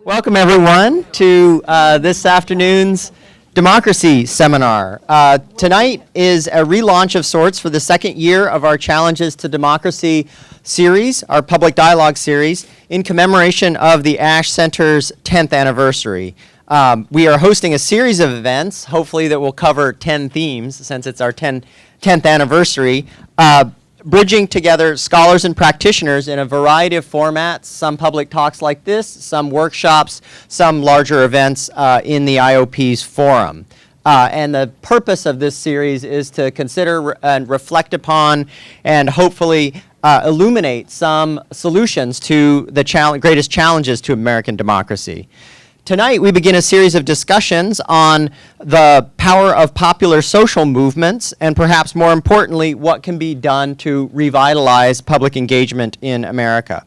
Welcome, everyone, to this afternoon's democracy seminar. Tonight is a relaunch of sorts for the second year of our Challenges to Democracy series, our public dialogue series, in commemoration of the Ash Center's 10th anniversary. We are hosting a series of events, hopefully that will cover 10 themes, since it's our 10th anniversary, bridging together scholars and practitioners in a variety of formats, some public talks like this, some workshops, some larger events in the IOP's forum. And the purpose of this series is to consider and reflect upon and hopefully illuminate some solutions to the greatest challenges to American democracy. Tonight, we begin a series of discussions on the power of popular social movements and perhaps more importantly, what can be done to revitalize public engagement in America.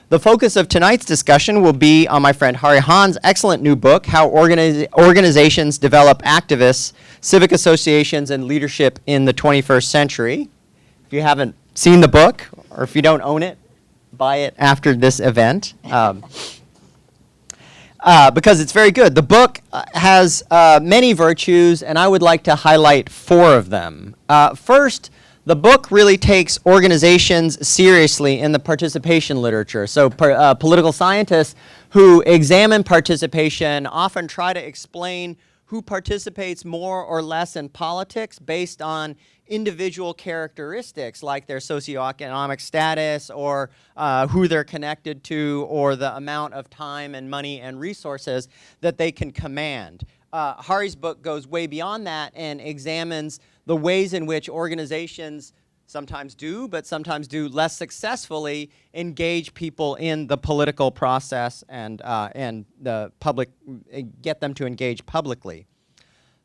The focus of tonight's discussion will be on my friend Hahrie Han's excellent new book, How Organizations Develop Activists, Civic Associations, and Leadership in the 21st Century. If you haven't seen the book, or if you don't own it, buy it after this event. Because it's very good. The book has many virtues, and I would like to highlight four of them. First, the book really takes organizations seriously in the participation literature. So political scientists who examine participation often try to explain who participates more or less in politics based on individual characteristics like their socioeconomic status or who they're connected to or the amount of time and money and resources that they can command. Harrie's book goes way beyond that and examines the ways in which organizations sometimes do, but sometimes do less successfully, engage people in the political process and the public, get them to engage publicly.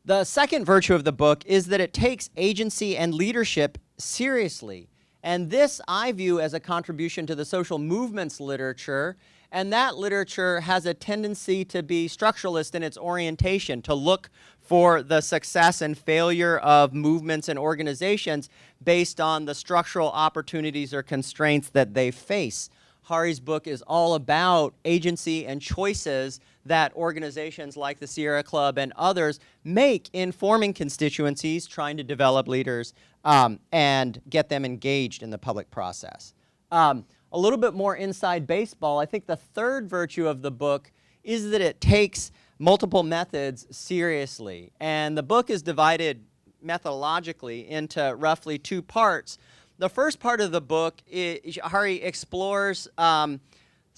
The second virtue of the book is that it takes agency and leadership seriously. And this I view as a contribution to the social movements literature, and that literature has a tendency to be structuralist in its orientation, to look for the success and failure of movements and organizations based on the structural opportunities or constraints that they face. Harrie's book is all about agency and choices that organizations like the Sierra Club and others make in forming constituencies, trying to develop leaders, and get them engaged in the public process. A little bit more inside baseball, I think the third virtue of the book is that it takes multiple methods seriously. And the book is divided methodologically into roughly two parts. The first part of the book, Hahrie explores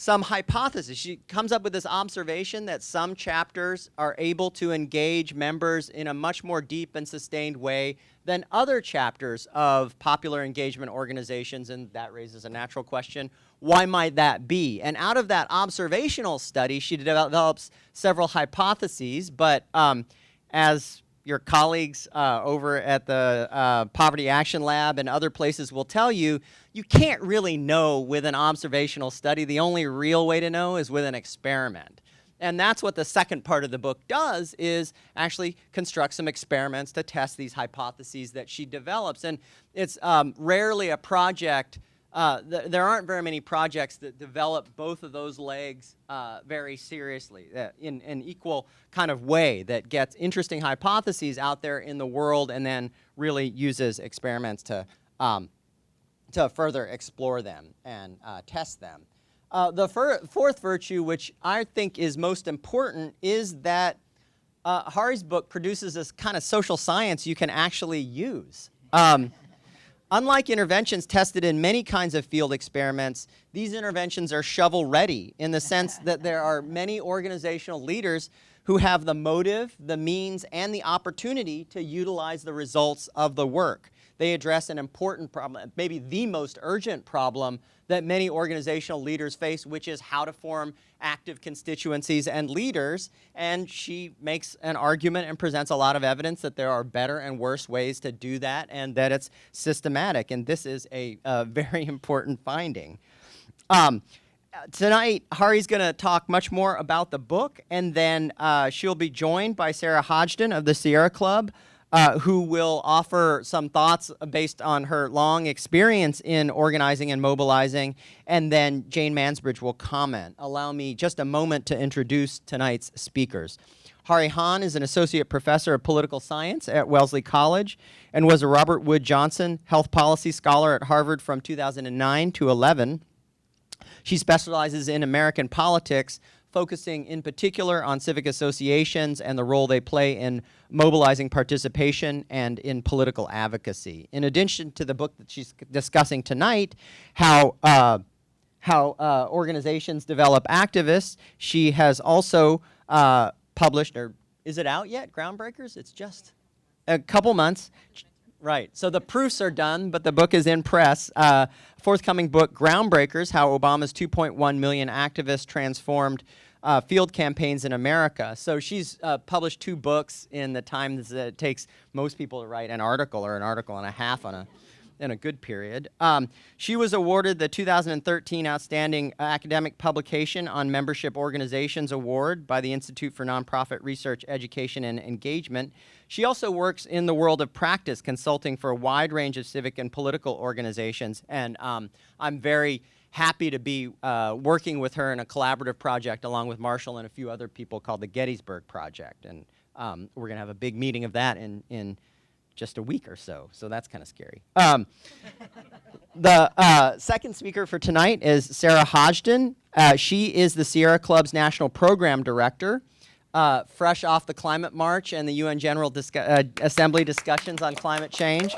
some hypothesis. She comes up with this observation that some chapters are able to engage members in a much more deep and sustained way than other chapters of popular engagement organizations, and that raises a natural question: why might that be? And out of that observational study, she develops several hypotheses, but as your colleagues over at the Poverty Action Lab and other places will tell you, you can't really know with an observational study. The only real way to know is with an experiment. And that's what the second part of the book does, is actually construct some experiments to test these hypotheses that she develops. And it's rarely a project. There aren't very many projects that develop both of those legs very seriously in an equal kind of way, that gets interesting hypotheses out there in the world and then really uses experiments to further explore them and test them. The fourth virtue, which I think is most important, is that Harrie's book produces this kind of social science you can actually use. Unlike interventions tested in many kinds of field experiments, these interventions are shovel-ready in the sense that there are many organizational leaders who have the motive, the means, and the opportunity to utilize the results of the work. They address an important problem, maybe the most urgent problem that many organizational leaders face, which is how to form active constituencies and leaders. And she makes an argument and presents a lot of evidence that there are better and worse ways to do that, and that it's systematic. And this is a very important finding. Tonight, Harrie's going to talk much more about the book, and then she'll be joined by Sarah Hodgdon of the Sierra Club, who will offer some thoughts based on her long experience in organizing and mobilizing, and then Jane Mansbridge will comment. Allow me just a moment to introduce tonight's speakers. Hahrie Han is an associate professor of political science at Wellesley College and was a Robert Wood Johnson Health Policy Scholar at Harvard from 2009 to 11. She specializes in American politics, focusing in particular on civic associations and the role they play in mobilizing participation and in political advocacy. In addition to the book that she's discussing tonight, how organizations develop activists, she has also published, or is it out yet, Groundbreakers? It's just a couple months. Right, so the proofs are done, but the book is in press. Forthcoming book, Groundbreakers, How Obama's 2.1 Million Activists Transformed Field Campaigns in America. So she's published 2 books in the time that it takes most people to write an article or an article and a half in a good period. She was awarded the 2013 Outstanding Academic Publication on Membership Organizations Award by the Institute for Nonprofit Research, Education, and Engagement. She also works in the world of practice, consulting for a wide range of civic and political organizations, and I'm very happy to be working with her in a collaborative project along with Marshall and a few other people called the Gettysburg Project, and we're going to have a big meeting of that in just a week or so that's kind of scary. The second speaker for tonight is Sarah Hodgdon. She is the Sierra Club's National Program Director, fresh off the Climate March and the UN General Assembly discussions on climate change.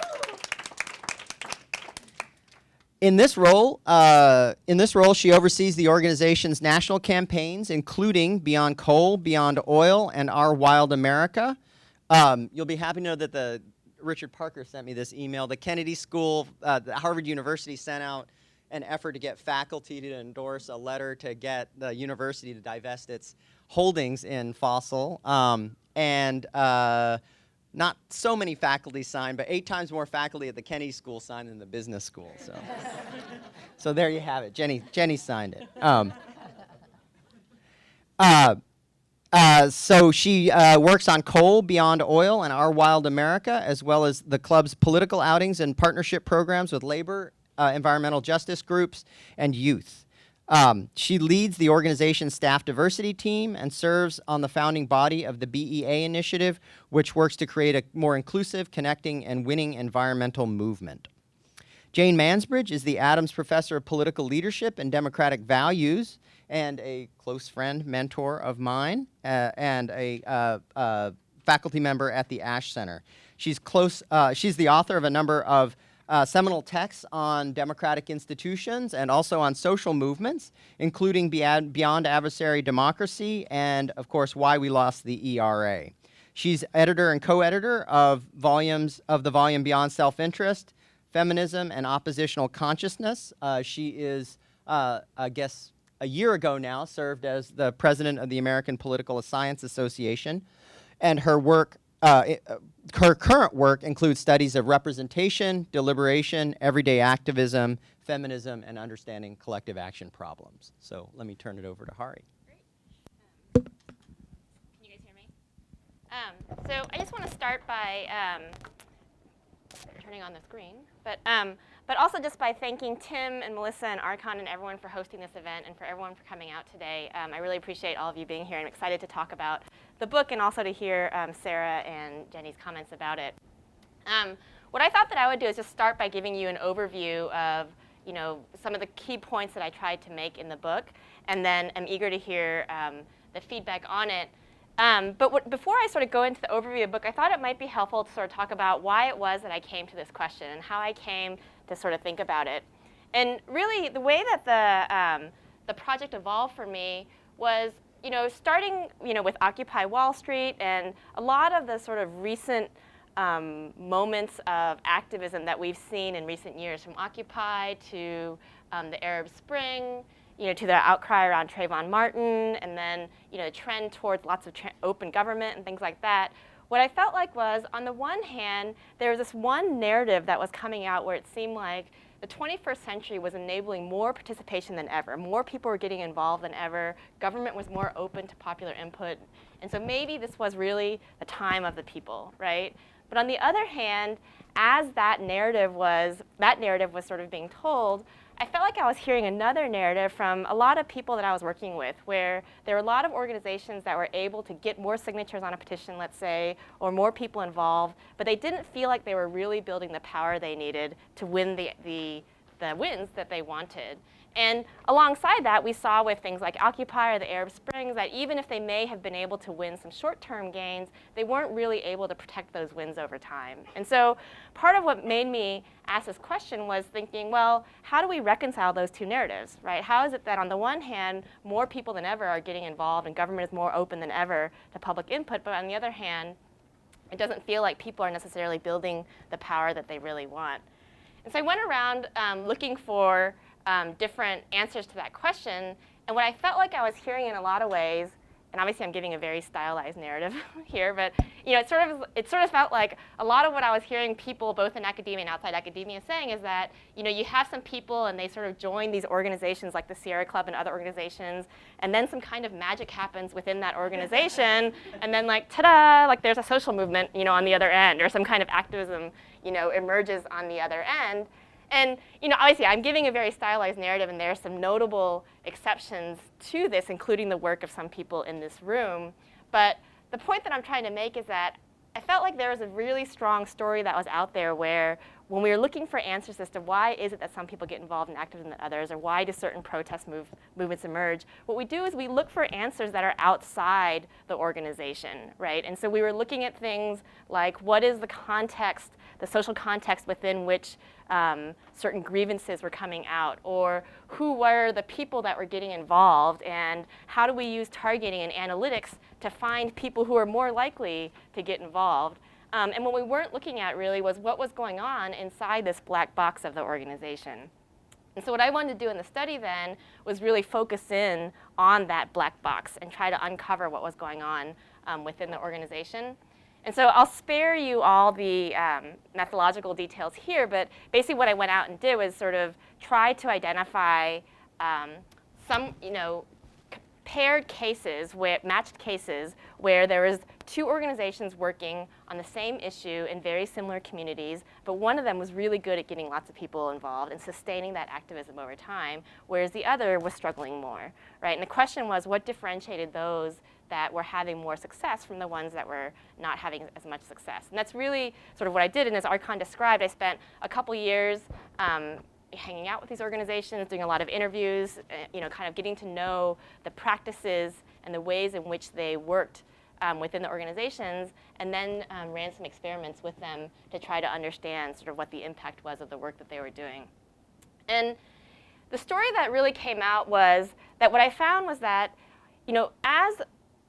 In this role, she oversees the organization's national campaigns, including Beyond Coal, Beyond Oil, and Our Wild America. You'll be happy to know that Richard Parker sent me this email. The Kennedy School, the Harvard University sent out an effort to get faculty to endorse a letter to get the university to divest its holdings in fossil. Not so many faculty signed, but 8 times more faculty at the Kennedy School signed than the business school. So there you have it. Jenny signed it. So she works on Coal, Beyond Oil, and Our Wild America, as well as the club's political outings and partnership programs with labor, environmental justice groups, and youth. She leads the organization's staff diversity team and serves on the founding body of the BEA initiative, which works to create a more inclusive, connecting, and winning environmental movement. Jane Mansbridge is the Adams Professor of Political Leadership and Democratic Values and a close friend, mentor of mine, and a faculty member at the Ash Center. She's the author of a number of seminal texts on democratic institutions and also on social movements, including Beyond Adversary Democracy and, of course, Why We Lost the ERA. She's editor and co-editor of the volume Beyond Self-Interest, Feminism and Oppositional Consciousness. She is, I guess, a year ago now, served as the president of the American Political Science Association, and her work her current work includes studies of representation, deliberation, everyday activism, feminism, and understanding collective action problems. So let me turn it over to Hahrie. Great. Can you guys hear me? So I just want to start by turning on the screen, but also just by thanking Tim and Melissa and Archon and everyone for hosting this event and for everyone for coming out today. I really appreciate all of you being here. I'm excited to talk about the book and also to hear Sarah and Jenny's comments about it. What I thought that I would do is just start by giving you an overview of some of the key points that I tried to make in the book, and then I'm eager to hear the feedback on it. Before I sort of go into the overview of the book, I thought it might be helpful to sort of talk about why it was that I came to this question and how I came to sort of think about it. And really, the way that the project evolved for me was, starting, with Occupy Wall Street and a lot of the sort of recent moments of activism that we've seen in recent years, from Occupy to the Arab Spring, to the outcry around Trayvon Martin, and then, the trend towards lots of open government and things like that. What I felt like was, on the one hand, there was this one narrative that was coming out where it seemed like the 21st century was enabling more participation than ever. More people were getting involved than ever. Government was more open to popular input. And so maybe this was really the time of the people, right? But on the other hand, as that narrative was sort of being told, I felt like I was hearing another narrative from a lot of people that I was working with, where there were a lot of organizations that were able to get more signatures on a petition, let's say, or more people involved, but they didn't feel like they were really building the power they needed to win the wins that they wanted. And alongside that, we saw with things like Occupy or the Arab Springs that even if they may have been able to win some short-term gains, they weren't really able to protect those wins over time. And so part of what made me ask this question was thinking, well, how do we reconcile those two narratives, right? How is it that on the one hand, more people than ever are getting involved and government is more open than ever to public input, but on the other hand, it doesn't feel like people are necessarily building the power that they really want. And so I went around looking for different answers to that question. And what I felt like I was hearing in a lot of ways, and obviously I'm giving a very stylized narrative here, but it sort of felt like a lot of what I was hearing people both in academia and outside academia saying is that you have some people and they sort of join these organizations like the Sierra Club and other organizations, and then some kind of magic happens within that organization, and then like ta-da, like there's a social movement on the other end, or some kind of activism emerges on the other end. And obviously, I'm giving a very stylized narrative, and there are some notable exceptions to this, including the work of some people in this room. But the point that I'm trying to make is that I felt like there was a really strong story that was out there where when we were looking for answers as to why is it that some people get involved in activism than others, or why do certain protest movements emerge, what we do is we look for answers that are outside the organization, right? And so we were looking at things like what is the context, the social context within which certain grievances were coming out, or who were the people that were getting involved, and how do we use targeting and analytics to find people who are more likely to get involved. And what we weren't looking at really was what was going on inside this black box of the organization. And so what I wanted to do in the study then was really focus in on that black box and try to uncover what was going on within the organization. And so I'll spare you all the methodological details here, but basically what I went out and did was sort of try to identify some, paired cases, matched cases, where there was two organizations working on the same issue in very similar communities, but one of them was really good at getting lots of people involved and sustaining that activism over time, whereas the other was struggling more, right? And the question was, what differentiated those that were having more success from the ones that were not having as much success? And that's really sort of what I did, and as Archon described, I spent a couple years hanging out with these organizations, doing a lot of interviews, kind of getting to know the practices and the ways in which they worked within the organizations, and then ran some experiments with them to try to understand sort of what the impact was of the work that they were doing. And the story that really came out was that what I found was that,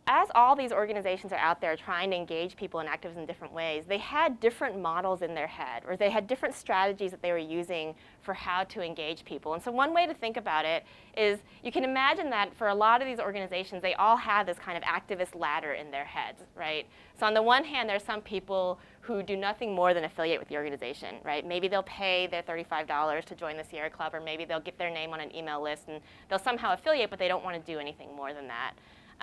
as all these organizations are out there trying to engage people in activism in different ways, they had different models in their head, or they had different strategies that they were using for how to engage people. And so one way to think about it is you can imagine that for a lot of these organizations, they all have this kind of activist ladder in their heads, right? So on the one hand, there's some people who do nothing more than affiliate with the organization, right? Maybe they'll pay their $35 to join the Sierra Club, or maybe they'll get their name on an email list and they'll somehow affiliate, but they don't want to do anything more than that.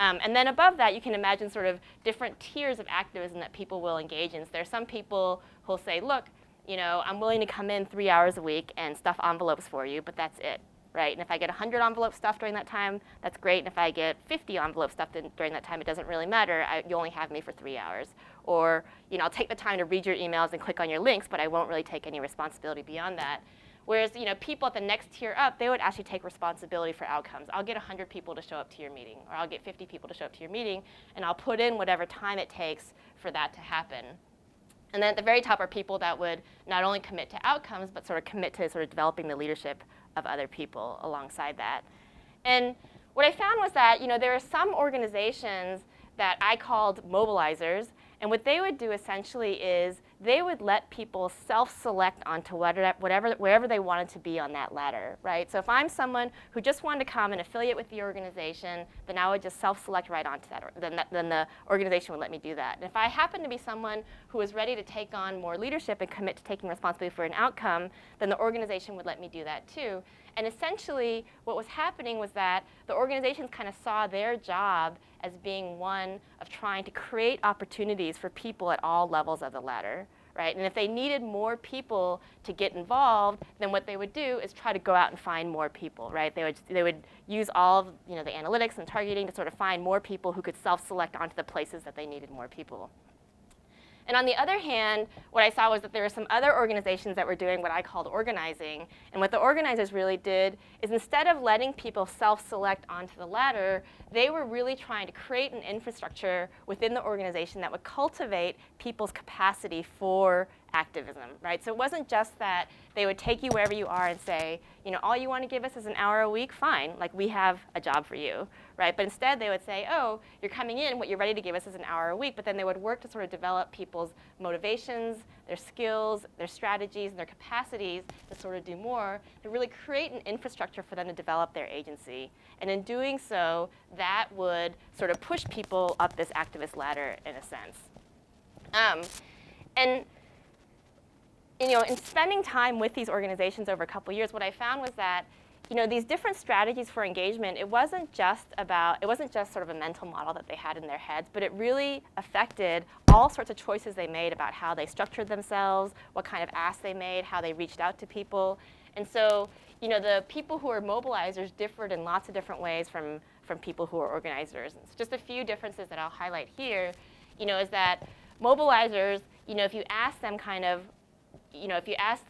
And then above that, you can imagine sort of different tiers of activism that people will engage in. So there are some people who'll say, look, I'm willing to come in 3 hours a week and stuff envelopes for you, but that's it, right? And if I get 100 envelopes stuffed during that time, that's great. And if I get 50 envelopes stuffed during that time, it doesn't really matter. You only have me for 3 hours. Or, I'll take the time to read your emails and click on your links, but I won't really take any responsibility beyond that. Whereas, people at the next tier up, they would actually take responsibility for outcomes. I'll get 100 people to show up to your meeting, or I'll get 50 people to show up to your meeting, and I'll put in whatever time it takes for that to happen. And then at the very top are people that would not only commit to outcomes, but sort of commit to sort of developing the leadership of other people alongside that. And what I found was that, there are some organizations that I called mobilizers, and what they would do essentially is they would let people self-select onto wherever they wanted to be on that ladder, right? So if I'm someone who just wanted to come and affiliate with the organization, then I would just self-select right onto that, then the organization would let me do that. And if I happen to be someone who was ready to take on more leadership and commit to taking responsibility for an outcome, then the organization would let me do that too. And essentially, what was happening was that the organizations kind of saw their job as being one of trying to create opportunities for people at all levels of the ladder. Right? And if they needed more people to get involved, then what they would do is try to go out and find more people, right? They would use all of, the analytics and targeting to sort of find more people who could self-select onto the places that they needed more people. And on the other hand, what I saw was that there were some other organizations that were doing what I called organizing. And what the organizers really did is instead of letting people self-select onto the ladder, they were really trying to create an infrastructure within the organization that would cultivate people's capacity for activism, right? So it wasn't just that they would take you wherever you are and say, all you want to give us is an hour a week, fine, like we have a job for you, right? But instead they would say, oh, you're coming in, what you're ready to give us is an hour a week, but then they would work to sort of develop people's motivations, their skills, their strategies, and their capacities to sort of do more, to really create an infrastructure for them to develop their agency. And in doing so, that would sort of push people up this activist ladder in a sense. And in spending time with these organizations over a couple years, what I found was that these different strategies for engagement, it wasn't just sort of a mental model that they had in their heads, but it really affected all sorts of choices they made about how they structured themselves, what kind of asks they made, how they reached out to people. And so, the people who are mobilizers differed in lots of different ways from people who are organizers. And so just a few differences that I'll highlight here, is that mobilizers, if you ask them kind of, if you ask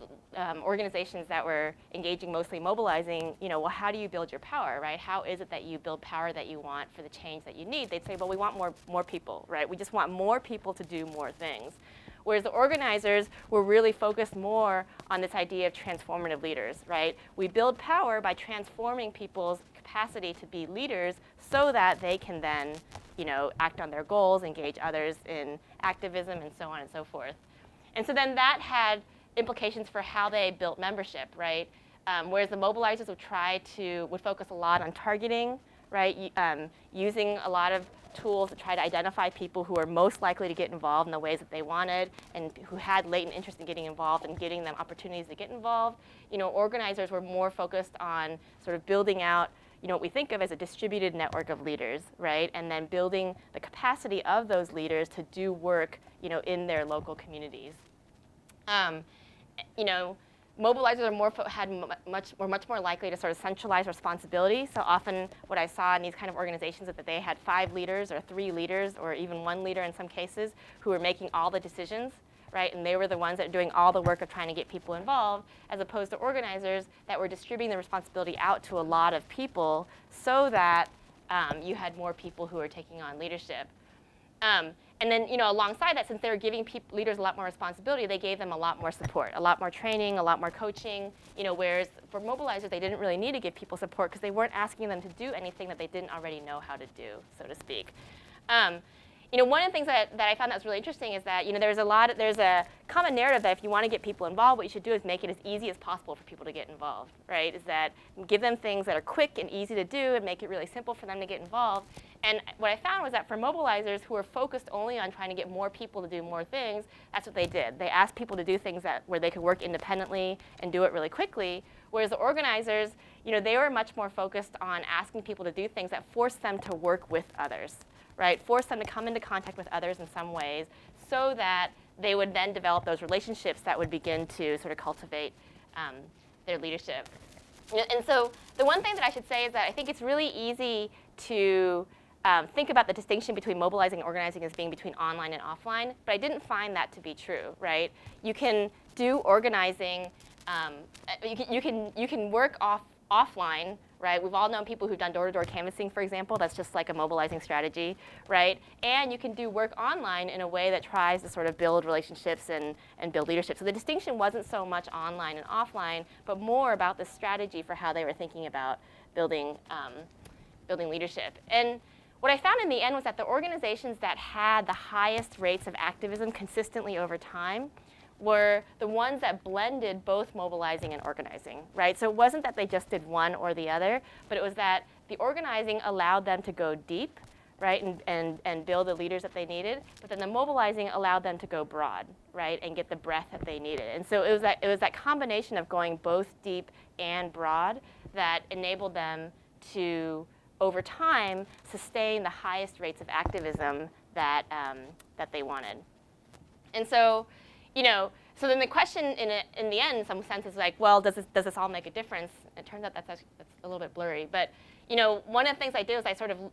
organizations that were engaging mostly mobilizing, well, how do you build your power, right? How is it that you build power that you want for the change that you need? They'd say, well, we want more people, right? We just want more people to do more things. Whereas the organizers were really focused more on this idea of transformative leaders, right? We build power by transforming people's capacity to be leaders so that they can then, act on their goals, engage others in activism, and so on and so forth. And so then that had implications for how they built membership, right? Whereas the mobilizers would focus a lot on targeting, right? Using a lot of tools to try to identify people who are most likely to get involved in the ways that they wanted and who had latent interest in getting involved and giving them opportunities to get involved. Organizers were more focused on sort of building out what we think of as a distributed network of leaders, right? And then building the capacity of those leaders to do work, in their local communities. Mobilizers were much more likely to sort of centralize responsibility. So often what I saw in these kind of organizations is that they had 5 leaders or 3 leaders or even 1 leader in some cases who were making all the decisions, right? And they were the ones that were doing all the work of trying to get people involved, as opposed to organizers that were distributing the responsibility out to a lot of people so that you had more people who were taking on leadership. And then, alongside that, since they were giving leaders a lot more responsibility, they gave them a lot more support, a lot more training, a lot more coaching. Whereas for mobilizers, they didn't really need to give people support because they weren't asking them to do anything that they didn't already know how to do, so to speak. One of the things that I found that was really interesting is that there's a common narrative that if you want to get people involved, what you should do is make it as easy as possible for people to get involved, right? Is that give them things that are quick and easy to do and make it really simple for them to get involved. And what I found was that for mobilizers who were focused only on trying to get more people to do more things, that's what they did. They asked people to do things where they could work independently and do it really quickly. Whereas the organizers, they were much more focused on asking people to do things that forced them to work with others, right? Force them to come into contact with others in some ways so that they would then develop those relationships that would begin to sort of cultivate their leadership. And so the one thing that I should say is that I think it's really easy to think about the distinction between mobilizing and organizing as being between online and offline, but I didn't find that to be true, right? You can do organizing, you can work offline, right? We've all known people who've done door-to-door canvassing, for example. That's just like a mobilizing strategy, right? And you can do work online in a way that tries to sort of build relationships and build leadership. So the distinction wasn't so much online and offline, but more about the strategy for how they were thinking about building leadership. And what I found in the end was that the organizations that had the highest rates of activism consistently over time were the ones that blended both mobilizing and organizing, right? So it wasn't that they just did one or the other, but it was that the organizing allowed them to go deep, right, and build the leaders that they needed, but then the mobilizing allowed them to go broad, right, and get the breadth that they needed. And so it was that combination of going both deep and broad that enabled them to over time, sustain the highest rates of activism that, that they wanted. And so, so then the question in the end, in some sense, is like, well, does this all make a difference? It turns out that's a little bit blurry. But one of the things I did was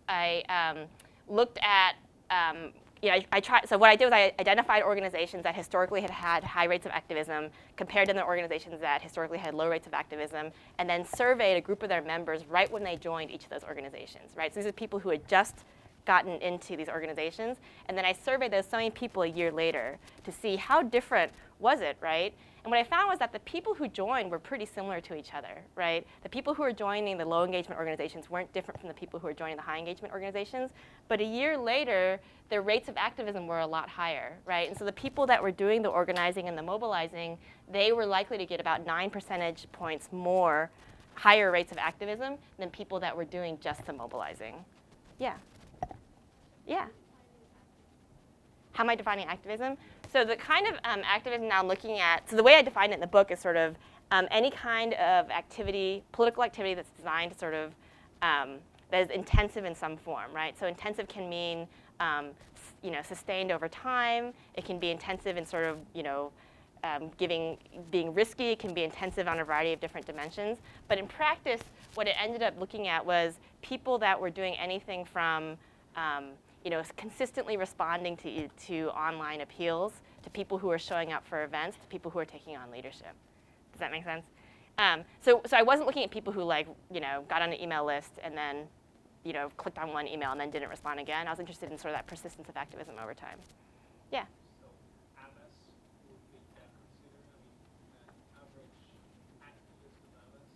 I looked at, I tried. So what I did was I identified organizations that historically had high rates of activism, compared to the organizations that historically had low rates of activism, and then surveyed a group of their members right when they joined each of those organizations. Right. So these are people who had just gotten into these organizations, and then I surveyed those same people a year later to see how different was it, right? And what I found was that the people who joined were pretty similar to each other, right? The people who were joining the low engagement organizations weren't different from the people who were joining the high engagement organizations, but a year later, their rates of activism were a lot higher, right? And so the people that were doing the organizing and the mobilizing, they were likely to get about 9 percentage points more higher rates of activism than people that were doing just the mobilizing. Yeah. Yeah. How am I defining activism? So the kind of activism now I'm looking at, so the way I define it in the book is sort of any kind of activity, political activity that's designed to sort of, that is intensive in some form, right? So intensive can mean, sustained over time. It can be intensive in sort of, being risky. It can be intensive on a variety of different dimensions. But in practice, what it ended up looking at was people that were doing anything from, consistently responding to online appeals, to people who are showing up for events, to people who are taking on leadership. Does that make sense? So I wasn't looking at people who got on an email list and then, clicked on one email and then didn't respond again. I was interested in sort of that persistence of activism over time. Yeah. So Abbas would be that considered, an average activist of Abbas?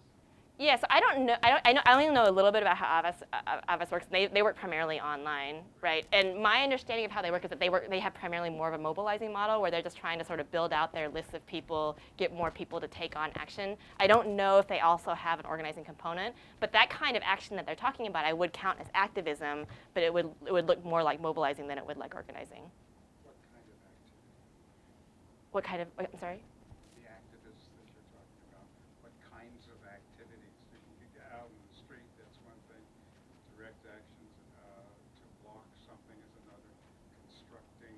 Yeah, so I don't know. I only know a little bit about how Abbas works. They work primarily online, right? And my understanding of how they work is that they have primarily more of a mobilizing model where they're just trying to sort of build out their lists of people, get more people to take on action. I don't know if they also have an organizing component, but that kind of action that they're talking about, I would count as activism, but it would look more like mobilizing than it would like organizing. What kind of activity? What kind of? I'm sorry. The activists that you're talking about, what kinds of activities? If you get out in the street, that's one thing. Direct actions to block something is another. Constructing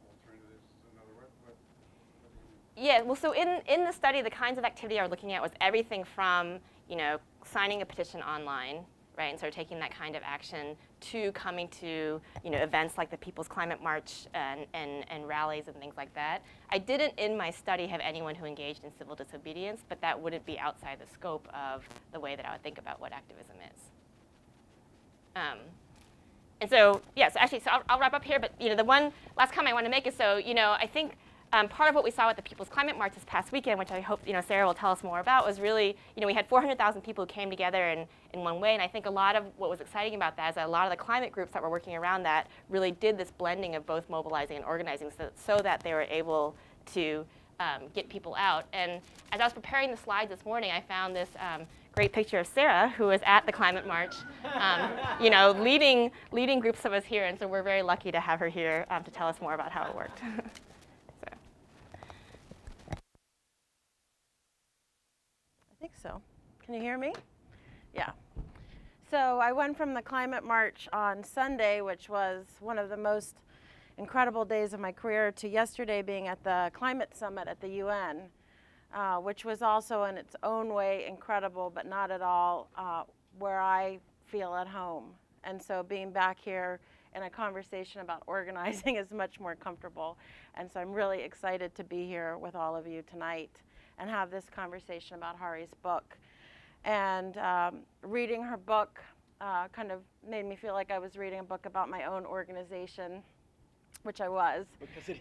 alternatives is another. What do you mean? Yeah, well, so in the study, the kinds of activity I was looking at was everything from, signing a petition online, right, and sort of taking that kind of action, to coming to, events like the People's Climate March and rallies and things like that. I didn't, in my study, have anyone who engaged in civil disobedience, but that wouldn't be outside the scope of the way that I would think about what activism is. And so, yeah, so actually, I'll wrap up here, but, the one last comment I want to make is, so, I think part of what we saw at the People's Climate March this past weekend, which I hope Sarah will tell us more about, was really, we had 400,000 people who came together in one way, and I think a lot of what was exciting about that is that a lot of the climate groups that were working around that really did this blending of both mobilizing and organizing so that they were able to get people out. And as I was preparing the slides this morning, I found this great picture of Sarah, who was at the Climate March, leading groups of us here, and so we're very lucky to have her here to tell us more about how it worked. I think so. Can you hear me? Yeah. So I went from the Climate March on Sunday, which was one of the most incredible days of my career, to yesterday being at the Climate Summit at the UN, which was also in its own way incredible, but not at all where I feel at home. And so being back here in a conversation about organizing is much more comfortable. And so I'm really excited to be here with all of you tonight and have this conversation about Hahri's book. And reading her book kind of made me feel like I was reading a book about my own organization, which I was. Because it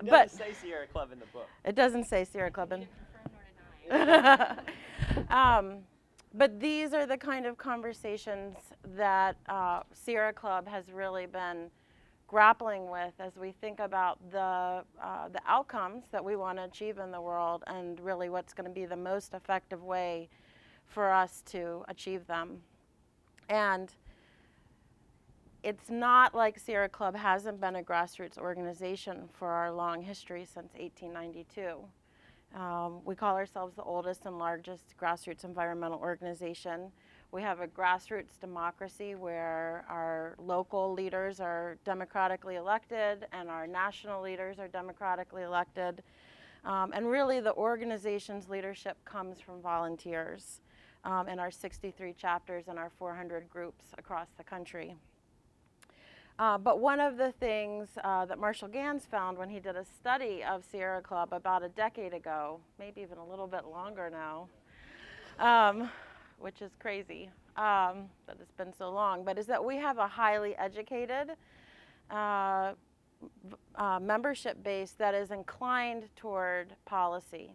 But doesn't say Sierra Club in the book. it doesn't say Sierra Club in. But these are the kind of conversations that Sierra Club has really been grappling with as we think about the outcomes that we want to achieve in the world, and really what's going to be the most effective way for us to achieve them. And it's not like Sierra Club hasn't been a grassroots organization for our long history since 1892. We call ourselves the oldest and largest grassroots environmental organization. We have a grassroots democracy where our local leaders are democratically elected and our national leaders are democratically elected. And really the organization's leadership comes from volunteers in our 63 chapters and our 400 groups across the country. But one of the things that Marshall Gans found when he did a study of Sierra Club about a decade ago, maybe even a little bit longer now, which is crazy that it's been so long, but is that we have a highly educated membership base that is inclined toward policy.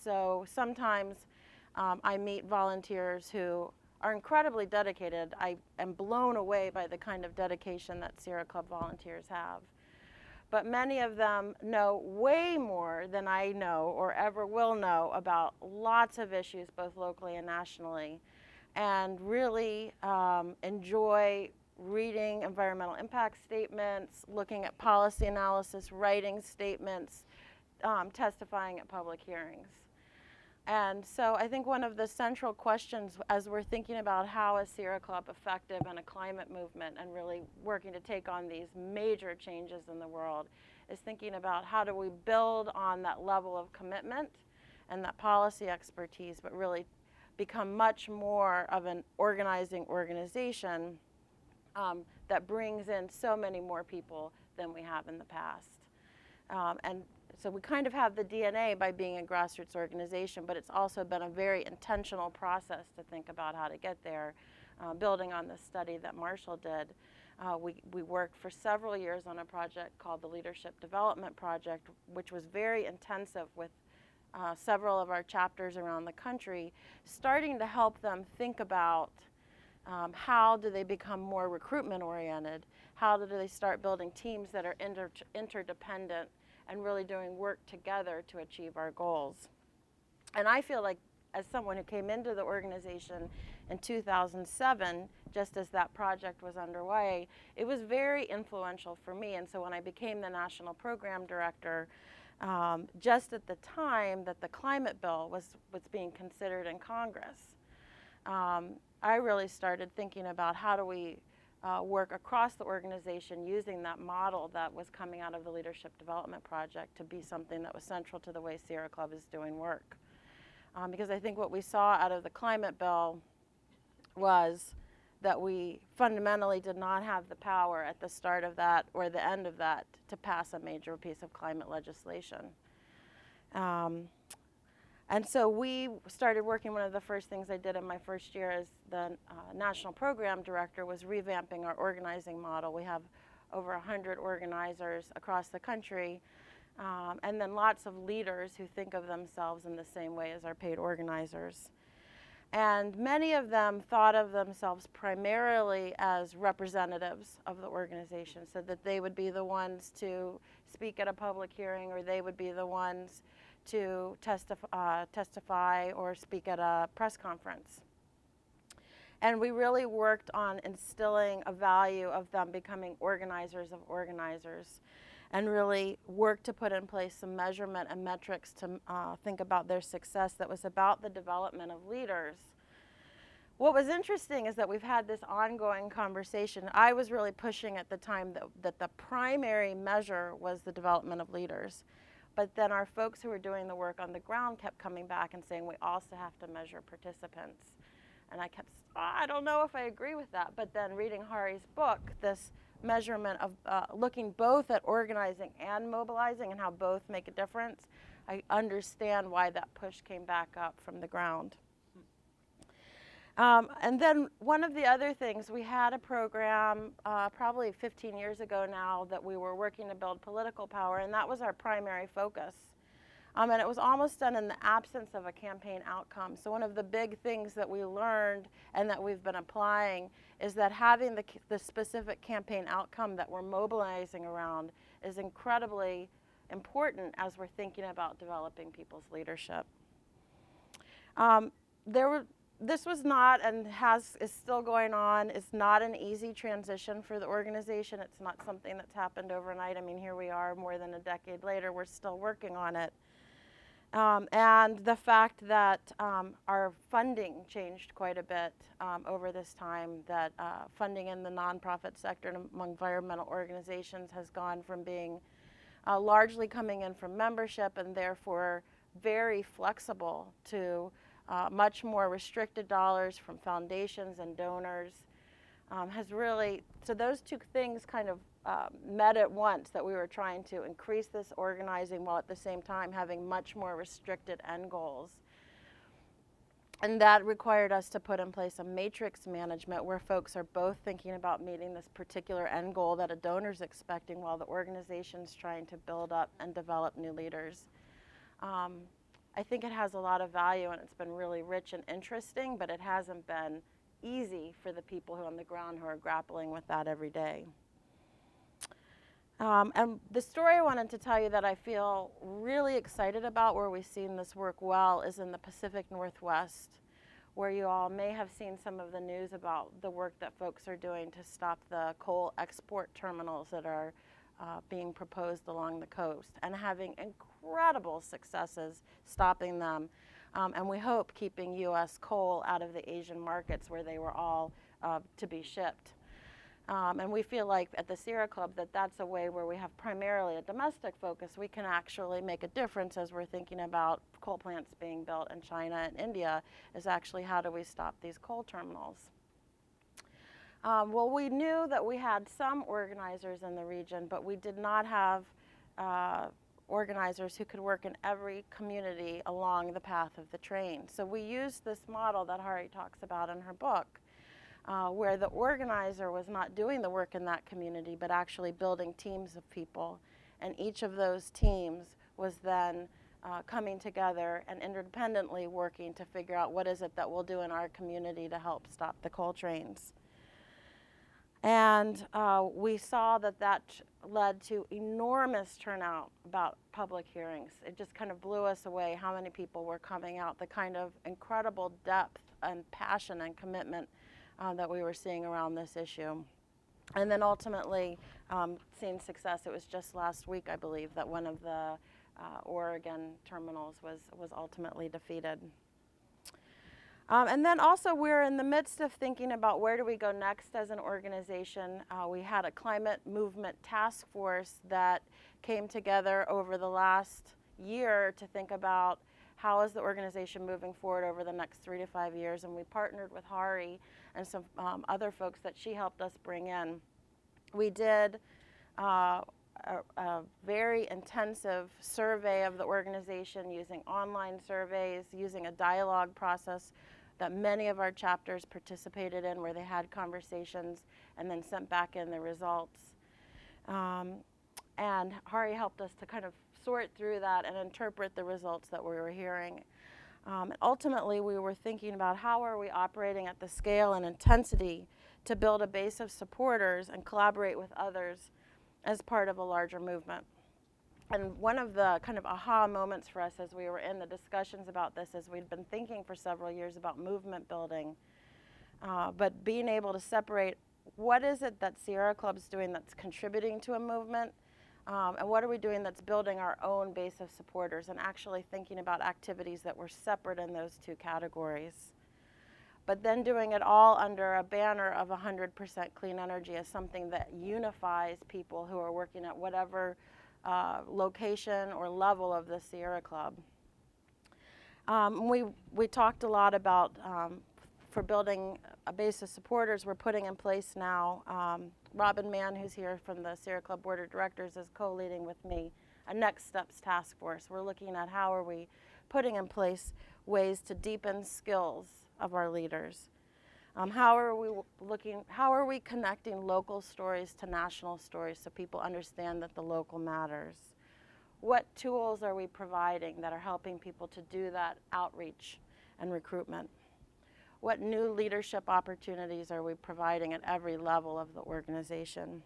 So sometimes I meet volunteers who are incredibly dedicated. I am blown away by the kind of dedication that Sierra Club volunteers have. But many of them know way more than I know or ever will know about lots of issues, both locally and nationally, and really enjoy reading environmental impact statements, looking at policy analysis, writing statements, testifying at public hearings. And so I think one of the central questions as we're thinking about how is Sierra Club effective in a climate movement and really working to take on these major changes in the world is thinking about how do we build on that level of commitment and that policy expertise, but really become much more of an organizing organization that brings in so many more people than we have in the past. And so we kind of have the DNA by being a grassroots organization, but it's also been a very intentional process to think about how to get there, building on the study that Marshall did. We worked for several years on a project called the Leadership Development Project, which was very intensive with several of our chapters around the country, starting to help them think about how do they become more recruitment oriented, how do they start building teams that are interdependent and really doing work together to achieve our goals. And I feel like as someone who came into the organization in 2007, just as that project was underway, it was very influential for me. And so when I became the national program director, just at the time that the climate bill was being considered in Congress, I really started thinking about how do we work across the organization using that model that was coming out of the Leadership Development Project to be something that was central to the way Sierra Club is doing work. Because I think what we saw out of the climate bill was that we fundamentally did not have the power at the start of that or the end of that to pass a major piece of climate legislation. And so we started working. One of the first things I did in my first year as the national program director was revamping our organizing model. We have over 100 organizers across the country, and then lots of leaders who think of themselves in the same way as our paid organizers. And many of them thought of themselves primarily as representatives of the organization, so that they would be the ones to speak at a public hearing, or they would be the ones to testify or speak at a press conference. And we really worked on instilling a value of them becoming organizers of organizers, and really worked to put in place some measurement and metrics to think about their success that was about the development of leaders. What was interesting is that we've had this ongoing conversation. I was really pushing at the time that the primary measure was the development of leaders. But then our folks who were doing the work on the ground kept coming back and saying we also have to measure participants. And I kept, I don't know if I agree with that. But then reading Hahrie's book, this measurement of looking both at organizing and mobilizing and how both make a difference, I understand why that push came back up from the ground. And then one of the other things, we had a program probably 15 years ago now that we were working to build political power, and that was our primary focus. And it was almost done in the absence of a campaign outcome. So one of the big things that we learned and that we've been applying is that having the specific campaign outcome that we're mobilizing around is incredibly important as we're thinking about developing people's leadership. This was not, and is still going on, it's not an easy transition for the organization. It's not something that's happened overnight. I mean, here we are more than a decade later, we're still working on it. And the fact that our funding changed quite a bit over this time, that funding in the nonprofit sector and among environmental organizations has gone from being largely coming in from membership and therefore very flexible to much more restricted dollars from foundations and donors, has really, so those two things kind of met at once, that we were trying to increase this organizing while at the same time having much more restricted end goals. And that required us to put in place a matrix management where folks are both thinking about meeting this particular end goal that a donor's expecting while the organization's trying to build up and develop new leaders. I think it has a lot of value and it's been really rich and interesting, but it hasn't been easy for the people who are on the ground who are grappling with that every day. And the story I wanted to tell you that I feel really excited about, where we've seen this work well, is in the Pacific Northwest, where you all may have seen some of the news about the work that folks are doing to stop the coal export terminals that are being proposed along the coast, and having incredible successes stopping them. And we hope keeping U.S. coal out of the Asian markets where they were all to be shipped. And we feel like at the Sierra Club that that's a way where we have primarily a domestic focus. We can actually make a difference as we're thinking about coal plants being built in China and India, is actually how do we stop these coal terminals. Well, we knew that we had some organizers in the region, but we did not have organizers who could work in every community along the path of the train. So we used this model that Hahrie talks about in her book, where the organizer was not doing the work in that community, but actually building teams of people. And each of those teams was then coming together and independently working to figure out what is it that we'll do in our community to help stop the coal trains. And we saw that that led to enormous turnout about public hearings. It just kind of blew us away how many people were coming out, the kind of incredible depth and passion and commitment that we were seeing around this issue. And then ultimately seeing success. It was just last week, I believe, that one of the Oregon terminals was ultimately defeated. And then also we're in the midst of thinking about where do we go next as an organization. We had a climate movement task force that came together over the last year to think about how is the organization moving forward over the next 3 to 5 years. And we partnered with Hahrie and some other folks that she helped us bring in. We did a very intensive survey of the organization using online surveys, using a dialogue process that many of our chapters participated in, where they had conversations and then sent back in the results. And Hahrie helped us to kind of sort through that and interpret the results that we were hearing. Ultimately, we were thinking about how are we operating at the scale and intensity to build a base of supporters and collaborate with others as part of a larger movement. And one of the kind of aha moments for us as we were in the discussions about this is we'd been thinking for several years about movement building, but being able to separate what is it that Sierra Club's doing that's contributing to a movement, and what are we doing that's building our own base of supporters, and actually thinking about activities that were separate in those two categories. But then doing it all under a banner of 100% clean energy as something that unifies people who are working at whatever location or level of the Sierra Club. We talked a lot about, for building a base of supporters, we're putting in place now, Robin Mann, who's here from the Sierra Club Board of Directors, is co-leading with me a Next Steps task force. We're looking at how are we putting in place ways to deepen skills of our leaders. How are we connecting local stories to national stories so people understand that the local matters? What tools are we providing that are helping people to do that outreach and recruitment? What new leadership opportunities are we providing at every level of the organization?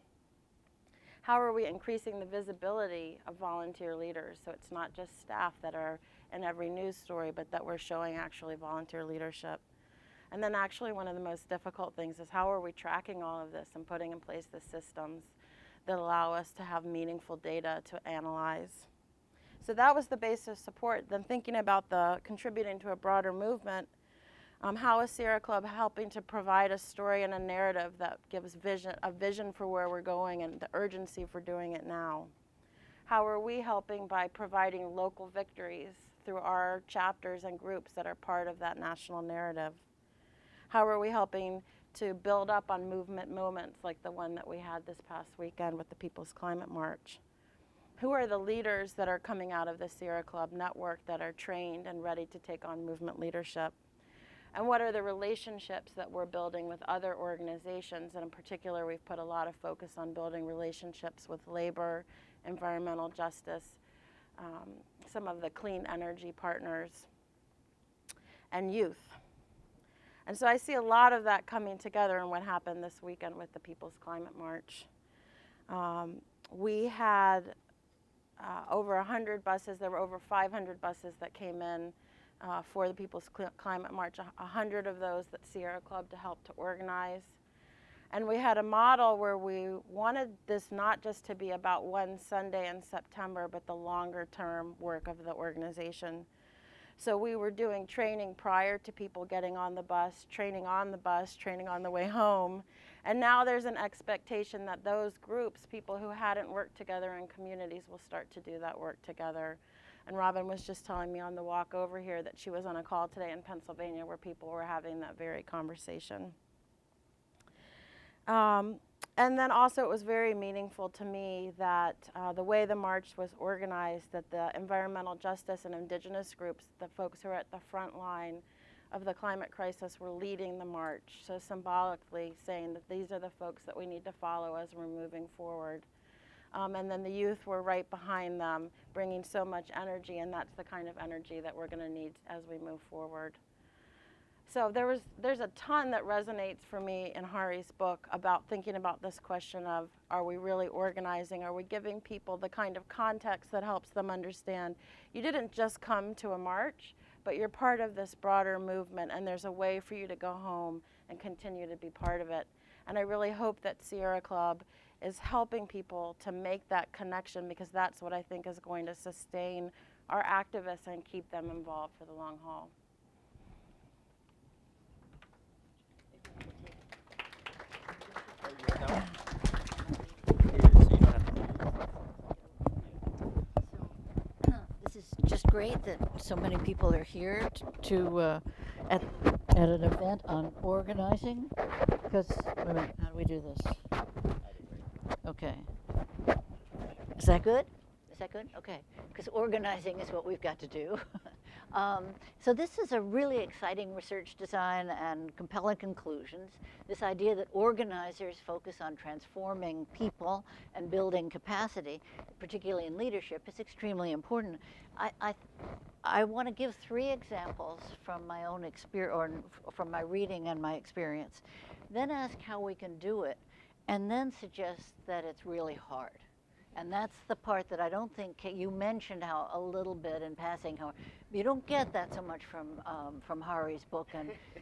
How are we increasing the visibility of volunteer leaders so it's not just staff that are in every news story, but that we're showing actually volunteer leadership? And then actually one of the most difficult things is how are we tracking all of this and putting in place the systems that allow us to have meaningful data to analyze? So that was the base of support. Then thinking about the contributing to a broader movement, how is Sierra Club helping to provide a story and a narrative that gives a vision for where we're going and the urgency for doing it now? How are we helping by providing local victories through our chapters and groups that are part of that national narrative? How are we helping to build up on movement moments like the one that we had this past weekend with the People's Climate March? Who are the leaders that are coming out of the Sierra Club network that are trained and ready to take on movement leadership? And what are the relationships that we're building with other organizations? And in particular, we've put a lot of focus on building relationships with labor, environmental justice, some of the clean energy partners, and youth. And so I see a lot of that coming together in what happened this weekend with the People's Climate March. We had over 100 buses. There were over 500 buses that came in for the People's Climate March, 100 of those that Sierra Club to help to organize. And we had a model where we wanted this not just to be about one Sunday in September, but the longer term work of the organization. So we were doing training prior to people getting on the bus, training on the way home. And now there's an expectation that those groups, people who hadn't worked together in communities, will start to do that work together. And Robin was just telling me on the walk over here that she was on a call today in Pennsylvania where people were having that very conversation. And then also it was very meaningful to me that the way the march was organized, that the environmental justice and indigenous groups, the folks who are at the front line of the climate crisis, were leading the march. So symbolically saying that these are the folks that we need to follow as we're moving forward. And then the youth were right behind them, bringing so much energy, and that's the kind of energy that we're going to need as we move forward. So there's a ton that resonates for me in Hahrie's book about thinking about this question of, are we really organizing? Are we giving people the kind of context that helps them understand you didn't just come to a march, but you're part of this broader movement, and there's a way for you to go home and continue to be part of it. And I really hope that Sierra Club is helping people to make that connection, because that's what I think is going to sustain our activists and keep them involved for the long haul. This is just great that so many people are here at an event on organizing. Because, wait a minute, how do we do this? Okay. Is that good? Is that good? Okay. Because organizing is what we've got to do. So this is a really exciting research design and compelling conclusions. This idea that organizers focus on transforming people and building capacity, particularly in leadership, is extremely important. I want to give 3 examples from my own experience, or from my reading and my experience, then ask how we can do it, and then suggest that it's really hard. And that's the part that I don't think, you mentioned how a little bit in passing, how you don't get that so much from Hahrie's book.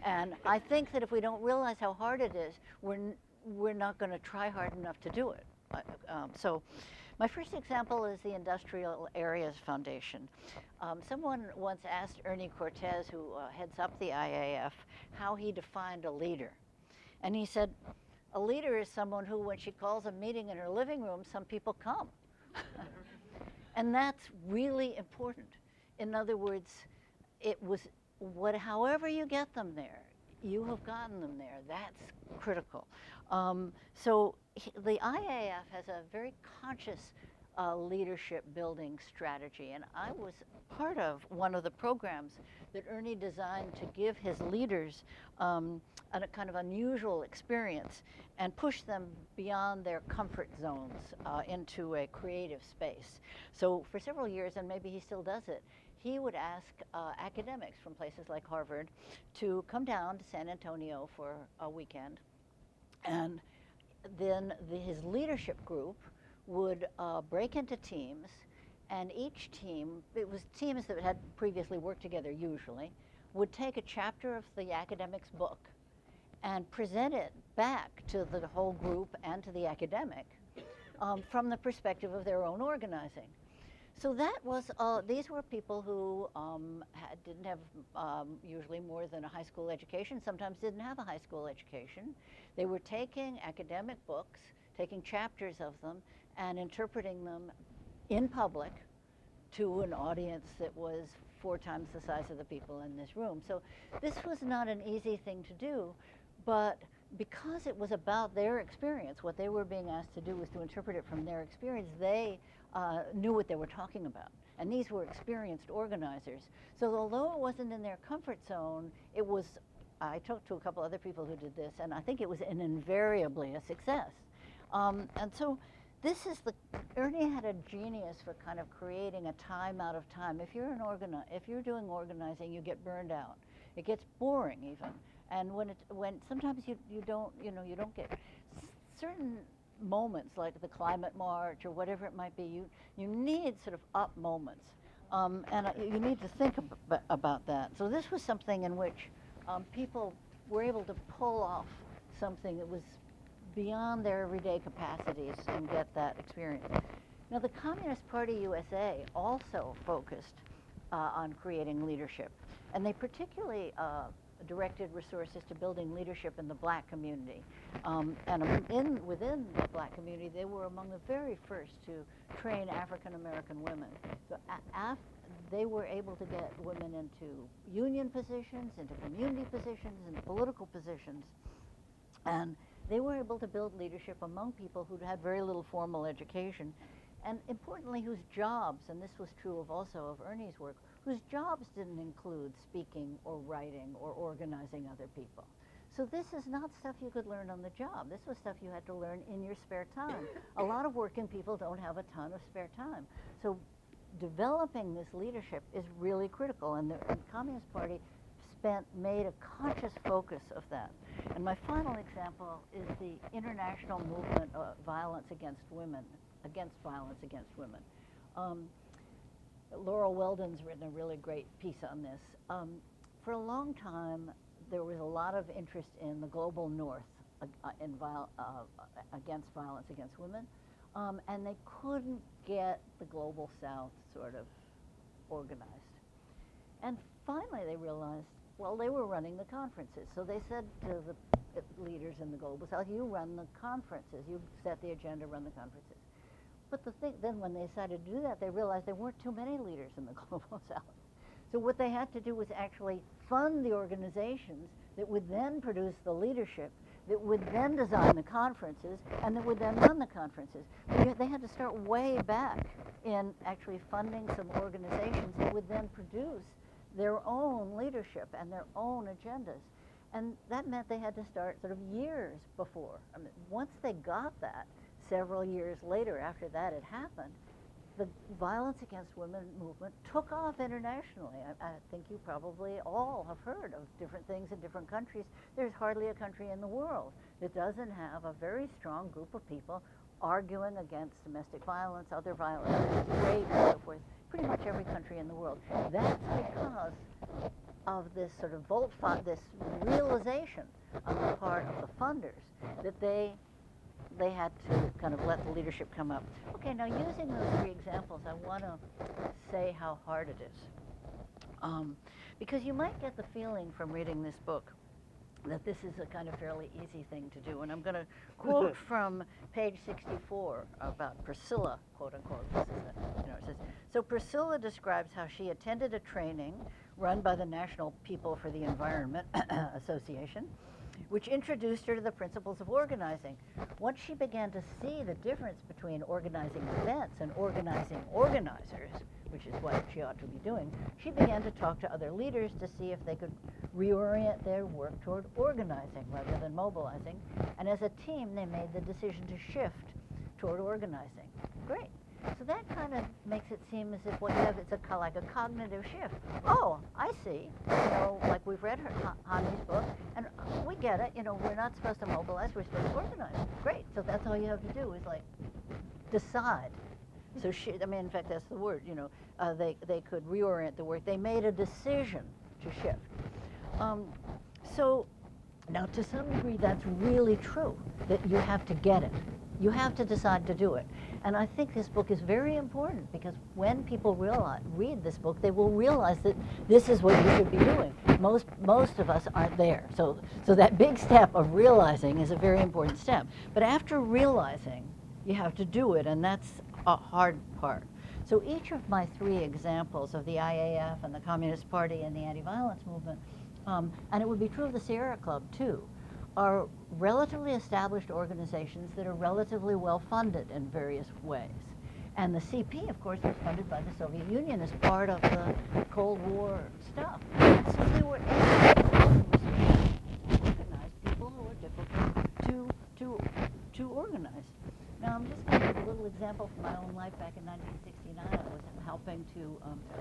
And I think that if we don't realize how hard it is, we're not going to try hard enough to do it. So my first example is the Industrial Areas Foundation. Someone once asked Ernie Cortez, who heads up the IAF, how he defined a leader. And he said, a leader is someone who, when she calls a meeting in her living room, some people come. And that's really important. In other words, it was however you get them there, you have gotten them there. That's critical. So the IAF has a very conscious leadership building strategy, and I was part of one of the programs that Ernie designed to give his leaders a kind of unusual experience and push them beyond their comfort zones into a creative space. So for several years, and maybe he still does it, he would ask academics from places like Harvard to come down to San Antonio for a weekend, and then his leadership group would break into teams, and each team, it was teams that had previously worked together usually, would take a chapter of the academic's book and present it back to the whole group and to the academic from the perspective of their own organizing. So that was, these were people who didn't have usually more than a high school education, sometimes didn't have a high school education. They were taking academic books, taking chapters of them, and interpreting them in public to an audience that was 4 times the size of the people in this room. So this was not an easy thing to do, but because it was about their experience, what they were being asked to do was to interpret it from their experience, they knew what they were talking about. And these were experienced organizers. So although it wasn't in their comfort zone, it was, I talked to a couple other people who did this, and I think it was invariably a success. And so this is Ernie had a genius for kind of creating a time out of time. If you're doing organizing, you get burned out. It gets boring even. And when sometimes you don't get certain moments like the climate march or whatever it might be, you need sort of up moments. And you need to think about that. So this was something in which people were able to pull off something that was beyond their everyday capacities and get that experience. Now the Communist Party USA also focused on creating leadership, and they particularly directed resources to building leadership in the black community. And within the black community, they were among the very first to train African American women. So they were able to get women into union positions, into community positions, into political positions. And they were able to build leadership among people who'd had very little formal education, and importantly, whose jobs, and this was true also of Ernie's work, whose jobs didn't include speaking or writing or organizing other people. So this is not stuff you could learn on the job. This was stuff you had to learn in your spare time. A lot of working people don't have a ton of spare time. So developing this leadership is really critical, and the Communist Party made a conscious focus of that. And my final example is the international movement of violence against women, Laurel Weldon's written a really great piece on this. For a long time, there was a lot of interest in the global north against violence against women, and they couldn't get the global south sort of organized. And finally they realized, well, they were running the conferences. So they said to the leaders in the global south, you run the conferences, you set the agenda, run the conferences. But then when they decided to do that, they realized there weren't too many leaders in the global south. So what they had to do was actually fund the organizations that would then produce the leadership, that would then design the conferences, and that would then run the conferences. They had to start way back in actually funding some organizations that would then produce their own leadership and their own agendas. And that meant they had to start sort of years before. I mean, once they got that, several years later after that had happened, the violence against women movement took off internationally. I think you probably all have heard of different things in different countries. There's hardly a country in the world that doesn't have a very strong group of people arguing against domestic violence, other violence, rape, and so forth. Pretty much every country in the world. That's because of this sort of this realization on the part of the funders that they had to kind of let the leadership come up. Okay, now using those 3 examples, I want to say how hard it is. Because you might get the feeling from reading this book that this is a kind of fairly easy thing to do. And I'm going to quote from page 64 about Priscilla, quote unquote. This is it says, so Priscilla describes how she attended a training run by the National People for the Environment Association, which introduced her to the principles of organizing. Once she began to see the difference between organizing events and organizing organizers, which is what she ought to be doing, she began to talk to other leaders to see if they could reorient their work toward organizing rather than mobilizing. And as a team, they made the decision to shift toward organizing. Great. So that kind of makes it seem as if what you have is like a cognitive shift. Oh, I see. Like we've read Hahnie's book, and we get it. We're not supposed to mobilize, we're supposed to organize. Great. So that's all you have to do is like decide. So in fact, that's the word. They could reorient the work. They made a decision to shift. So now, to some degree, that's really true. That you have to get it. You have to decide to do it. And I think this book is very important because when people read this book, they will realize that this is what you should be doing. Most of us aren't there. So that big step of realizing is a very important step. But after realizing, you have to do it, and that's a hard part. So each of my 3 examples of the IAF and the Communist Party and the anti-violence movement, and it would be true of the Sierra Club too, are relatively established organizations that are relatively well funded in various ways. And the CP, of course, was funded by the Soviet Union as part of the Cold War stuff. So they were able to organize people who were difficult to organize. Now, I'm just going to give a little example from my own life. Back in 1969, I was helping to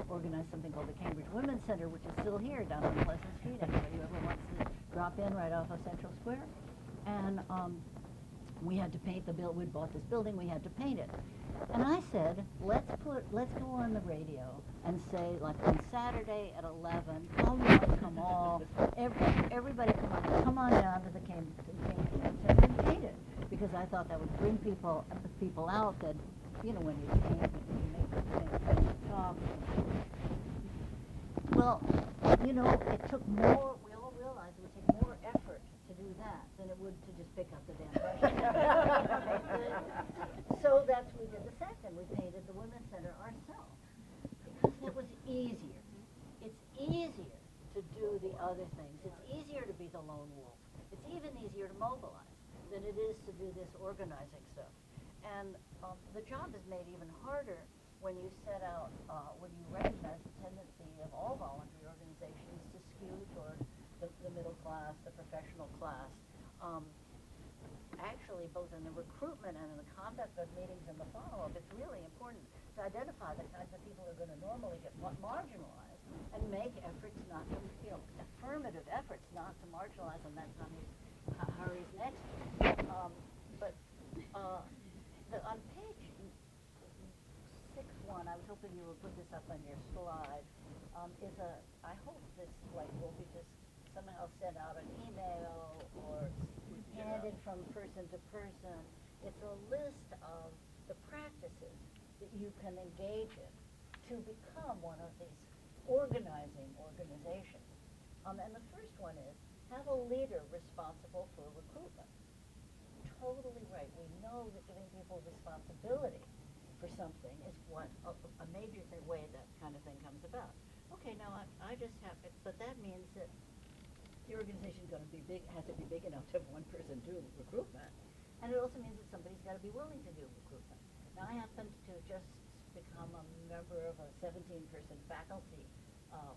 organize something called the Cambridge Women's Center, which is still here down on Pleasant Street. Anybody who ever wants to drop in right off of Central Square. And we had to paint the building. We'd bought this building. We had to paint it. And I said, let's go on the radio and say, like, on Saturday at 11, come on, everybody come on down to the Cambridge Women's Center and paint it. Because I thought that would bring people out that, you know, when you paint, you make the top. Well, you know, it took more, we all realized it would take more effort to do that than it would to just pick up the damn brush. So that's what we did the second. We painted the Women's Center ourselves. Because it was easier. It's easier to do the other things. It's easier to be the lone wolf. It's even easier to mobilize than it is to do this organizing stuff. And the job is made even harder when you set out, when you recognize the tendency of all voluntary organizations to skew toward the middle class, the professional class. Actually, both in the recruitment and in the conduct of meetings and the follow-up, it's really important to identify the kinds of people who are going to normally get marginalized and make efforts not to, you know, affirmative efforts not to marginalize, and that's Harry's next. But on page 6.1, I was hoping you would put this up on your slide, I hope this will be just somehow sent out an email or handed from person to person. It's a list of the practices that you can engage in to become one of these organizing organizations. And the first one is, have a leader responsible for recruitment. Totally right. We know that giving people responsibility for something is what a major way that kind of thing comes about. Okay, now I just have it, but that means that the organization is going to be big, has to be big enough to have one person do recruitment, and it also means that somebody's got to be willing to do recruitment. Now, I happen to just become a member of a 17-person faculty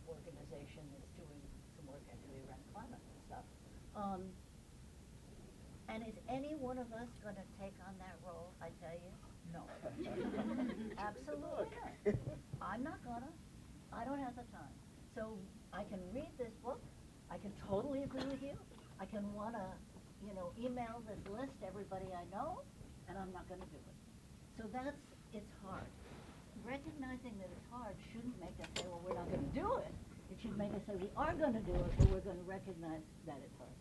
organization that's doing some work actually around climate and stuff. And is any one of us going to take on that role? I tell you, no. Absolutely not. I'm not gonna. I don't have the time. So I can read this book. I can totally agree with you. I can want to, you know, email this list to everybody I know, and I'm not going to do it. So it's hard. Recognizing that it's hard shouldn't make us say, well, we're not going to do it. It should make us say, we are going to do it, but we're going to recognize that it's hard.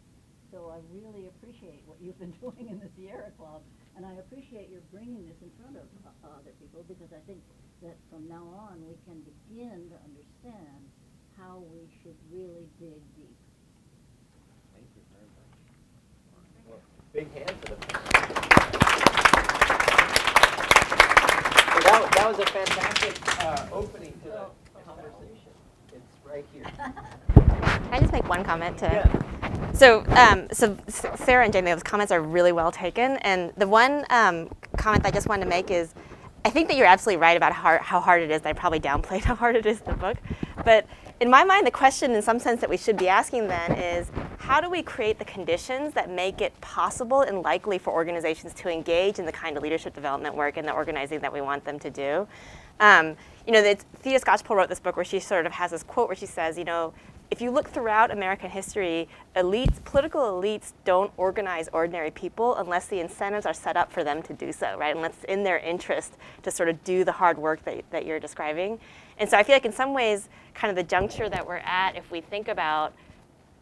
So I really appreciate what you've been doing in the Sierra Club, and I appreciate your bringing this in front of other people, because I think that from now on we can begin to understand how we should really dig deep. Thank you very much. Well, big hand for them. So that was a fantastic opening to the conversation. It's right here. Can I just make one comment to? Yeah. So Sarah and Jamie, those comments are really well taken. And the one comment I just wanted to make is, I think that you're absolutely right about how hard it is. I probably downplayed how hard it is in the book. But in my mind, the question in some sense that we should be asking then is, how do we create the conditions that make it possible and likely for organizations to engage in the kind of leadership development work and the organizing that we want them to do? You know, Thea Skocpol wrote this book where she sort of has this quote where she says, you know, if you look throughout American history, political elites don't organize ordinary people unless the incentives are set up for them to do so, right? Unless it's in their interest to sort of do the hard work that you're describing. And so I feel like in some ways, kind of the juncture that we're at, if we think about,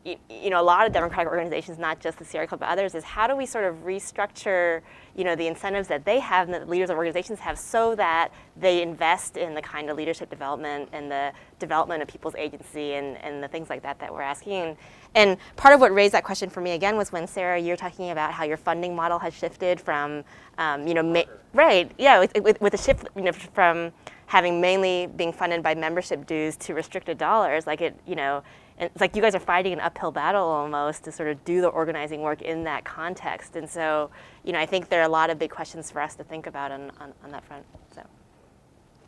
a lot of democratic organizations, not just the Sierra Club but others, is how do we sort of restructure the incentives that they have and that the leaders of organizations have so that they invest in the kind of leadership development and the development of people's agency and the things like that that we're asking. And part of what raised that question for me again was when, Sarah, you're talking about how your funding model has shifted from, right, yeah, with a shift, from having mainly being funded by membership dues to restricted dollars, like it's like you guys are fighting an uphill battle almost to sort of do the organizing work in that context. And so, I think there are a lot of big questions for us to think about on that front. So.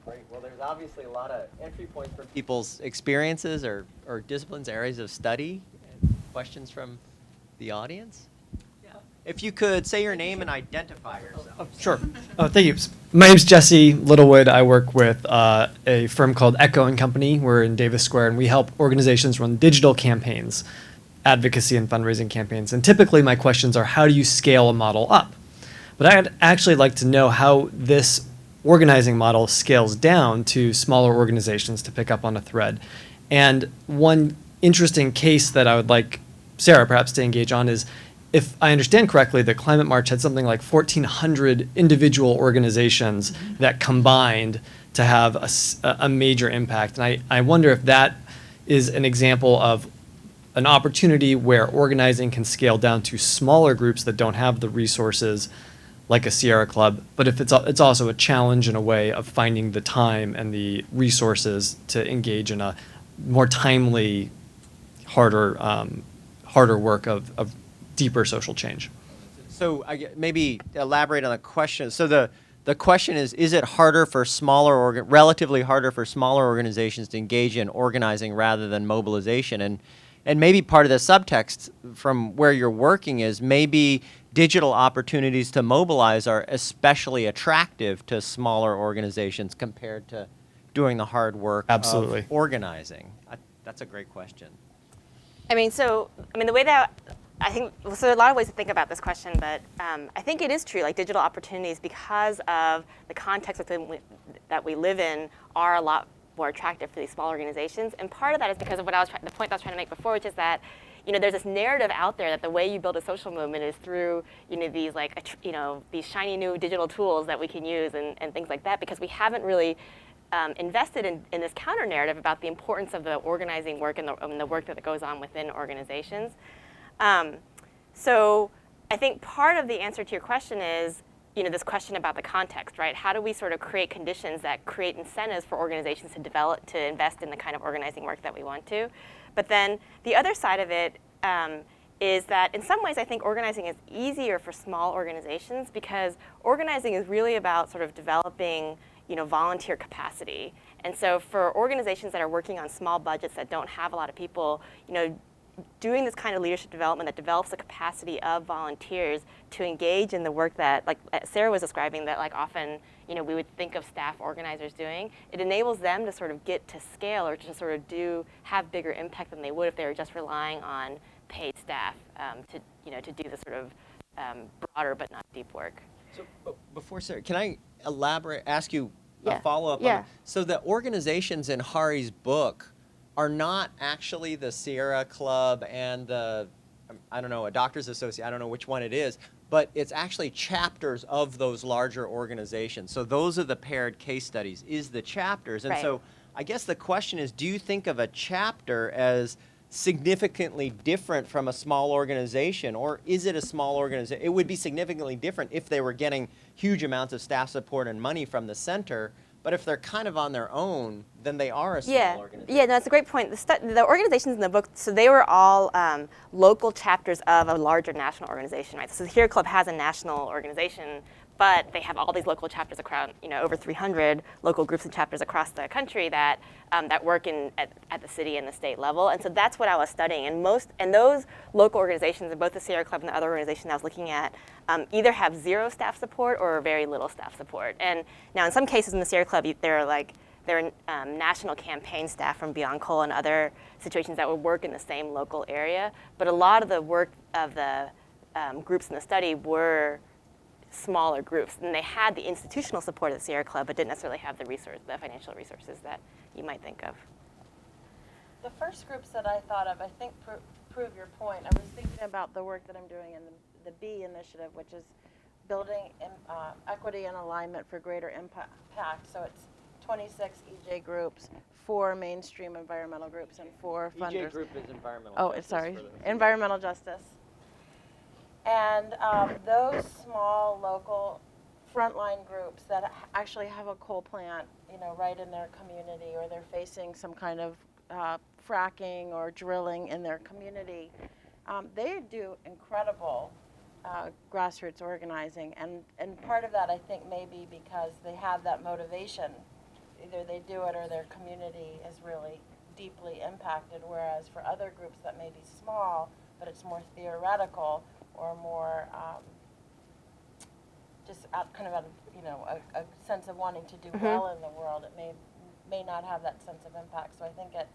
Great. Well, there's obviously a lot of entry points from people's experiences or disciplines, areas of study. And questions from the audience? Yeah. If you could say your name and identify yourself. Sure. Thank you. My name's Jesse Littlewood. I work with a firm called Echo & Company. We're in Davis Square, and we help organizations run digital campaigns, advocacy and fundraising campaigns. And typically my questions are, how do you scale a model up? But I'd actually like to know how this organizing model scales down to smaller organizations, to pick up on a thread. And one interesting case that I would like Sarah perhaps to engage on is, if I understand correctly, the Climate March had something like 1,400 individual organizations that combined to have a major impact. And I wonder if that is an example of an opportunity where organizing can scale down to smaller groups that don't have the resources like a Sierra Club, but if it's also a challenge in a way of finding the time and the resources to engage in a more timely, harder work of deeper social change. So maybe elaborate on the question. So the question is it harder for relatively harder for smaller organizations to engage in organizing rather than mobilization? And maybe part of the subtext from where you're working is maybe digital opportunities to mobilize are especially attractive to smaller organizations compared to doing the hard work Absolutely. of organizing. That's a great question. The way that I think, so there are a lot of ways to think about this question, but I think it is true, like digital opportunities, because of the context that we live in, are a lot more attractive for these small organizations. And part of that is because of the point I was trying to make before, which is that there's this narrative out there that the way you build a social movement is through these these shiny new digital tools that we can use and things like that, because we haven't really invested in this counter narrative about the importance of the organizing work and the work that goes on within organizations. So I think part of the answer to your question is this question about the context, right? How do we sort of create conditions that create incentives for organizations to invest in the kind of organizing work that we want to? But then the other side of it is that in some ways I think organizing is easier for small organizations, because organizing is really about sort of developing volunteer capacity. And so for organizations that are working on small budgets that don't have a lot of people, doing this kind of leadership development that develops the capacity of volunteers to engage in the work that, like Sarah was describing, that like often we would think of staff organizers doing, it enables them to sort of get to scale or to sort of have bigger impact than they would if they were just relying on paid staff to do the sort of broader but not deep work. So before Sarah, can I ask you Yeah. a follow-up? Yeah. So the organizations in Hahrie's book are not actually the Sierra Club and the, a doctor's association, I don't know which one it is, but it's actually chapters of those larger organizations. So those are the paired case studies, is the chapters. And Right. so I guess the question is, do you think of a chapter as significantly different from a small organization, or is it a small organization? It would be significantly different if they were getting huge amounts of staff support and money from the center. But if they're kind of on their own, then they are a small organization. Yeah, no, that's a great point. The organizations in the book, so they were all local chapters of a larger national organization, right? So the Sierra Club has a national organization, but they have all these local chapters across, over 300 local groups and chapters across the country that work at the city and the state level. And so that's what I was studying. And those local organizations, both the Sierra Club and the other organization I was looking at, either have zero staff support or very little staff support. And now in some cases in the Sierra Club, there are national campaign staff from Beyond Coal and other situations that would work in the same local area. But a lot of the work of the groups in the study were smaller groups, and they had the institutional support of the Sierra Club, but didn't necessarily have the financial resources that you might think of. The first groups that I thought of, I think prove your point, I was thinking about the work that I'm doing in the B initiative, which is building equity and alignment for greater impact. So it's 26 EJ groups, 4 mainstream environmental groups, and 4 funders. EJ group is environmental Oh, justice. sorry, for the- environmental justice. And those small local frontline groups that actually have a coal plant, right in their community, or they're facing some kind of fracking or drilling in their community, they do incredible grassroots organizing, and part of that I think may be because they have that motivation. Either they do it or their community is really deeply impacted, whereas for other groups that may be small, but it's more theoretical or more just kind of out of a sense of wanting to do well in the world, it may not have that sense of impact. So I think it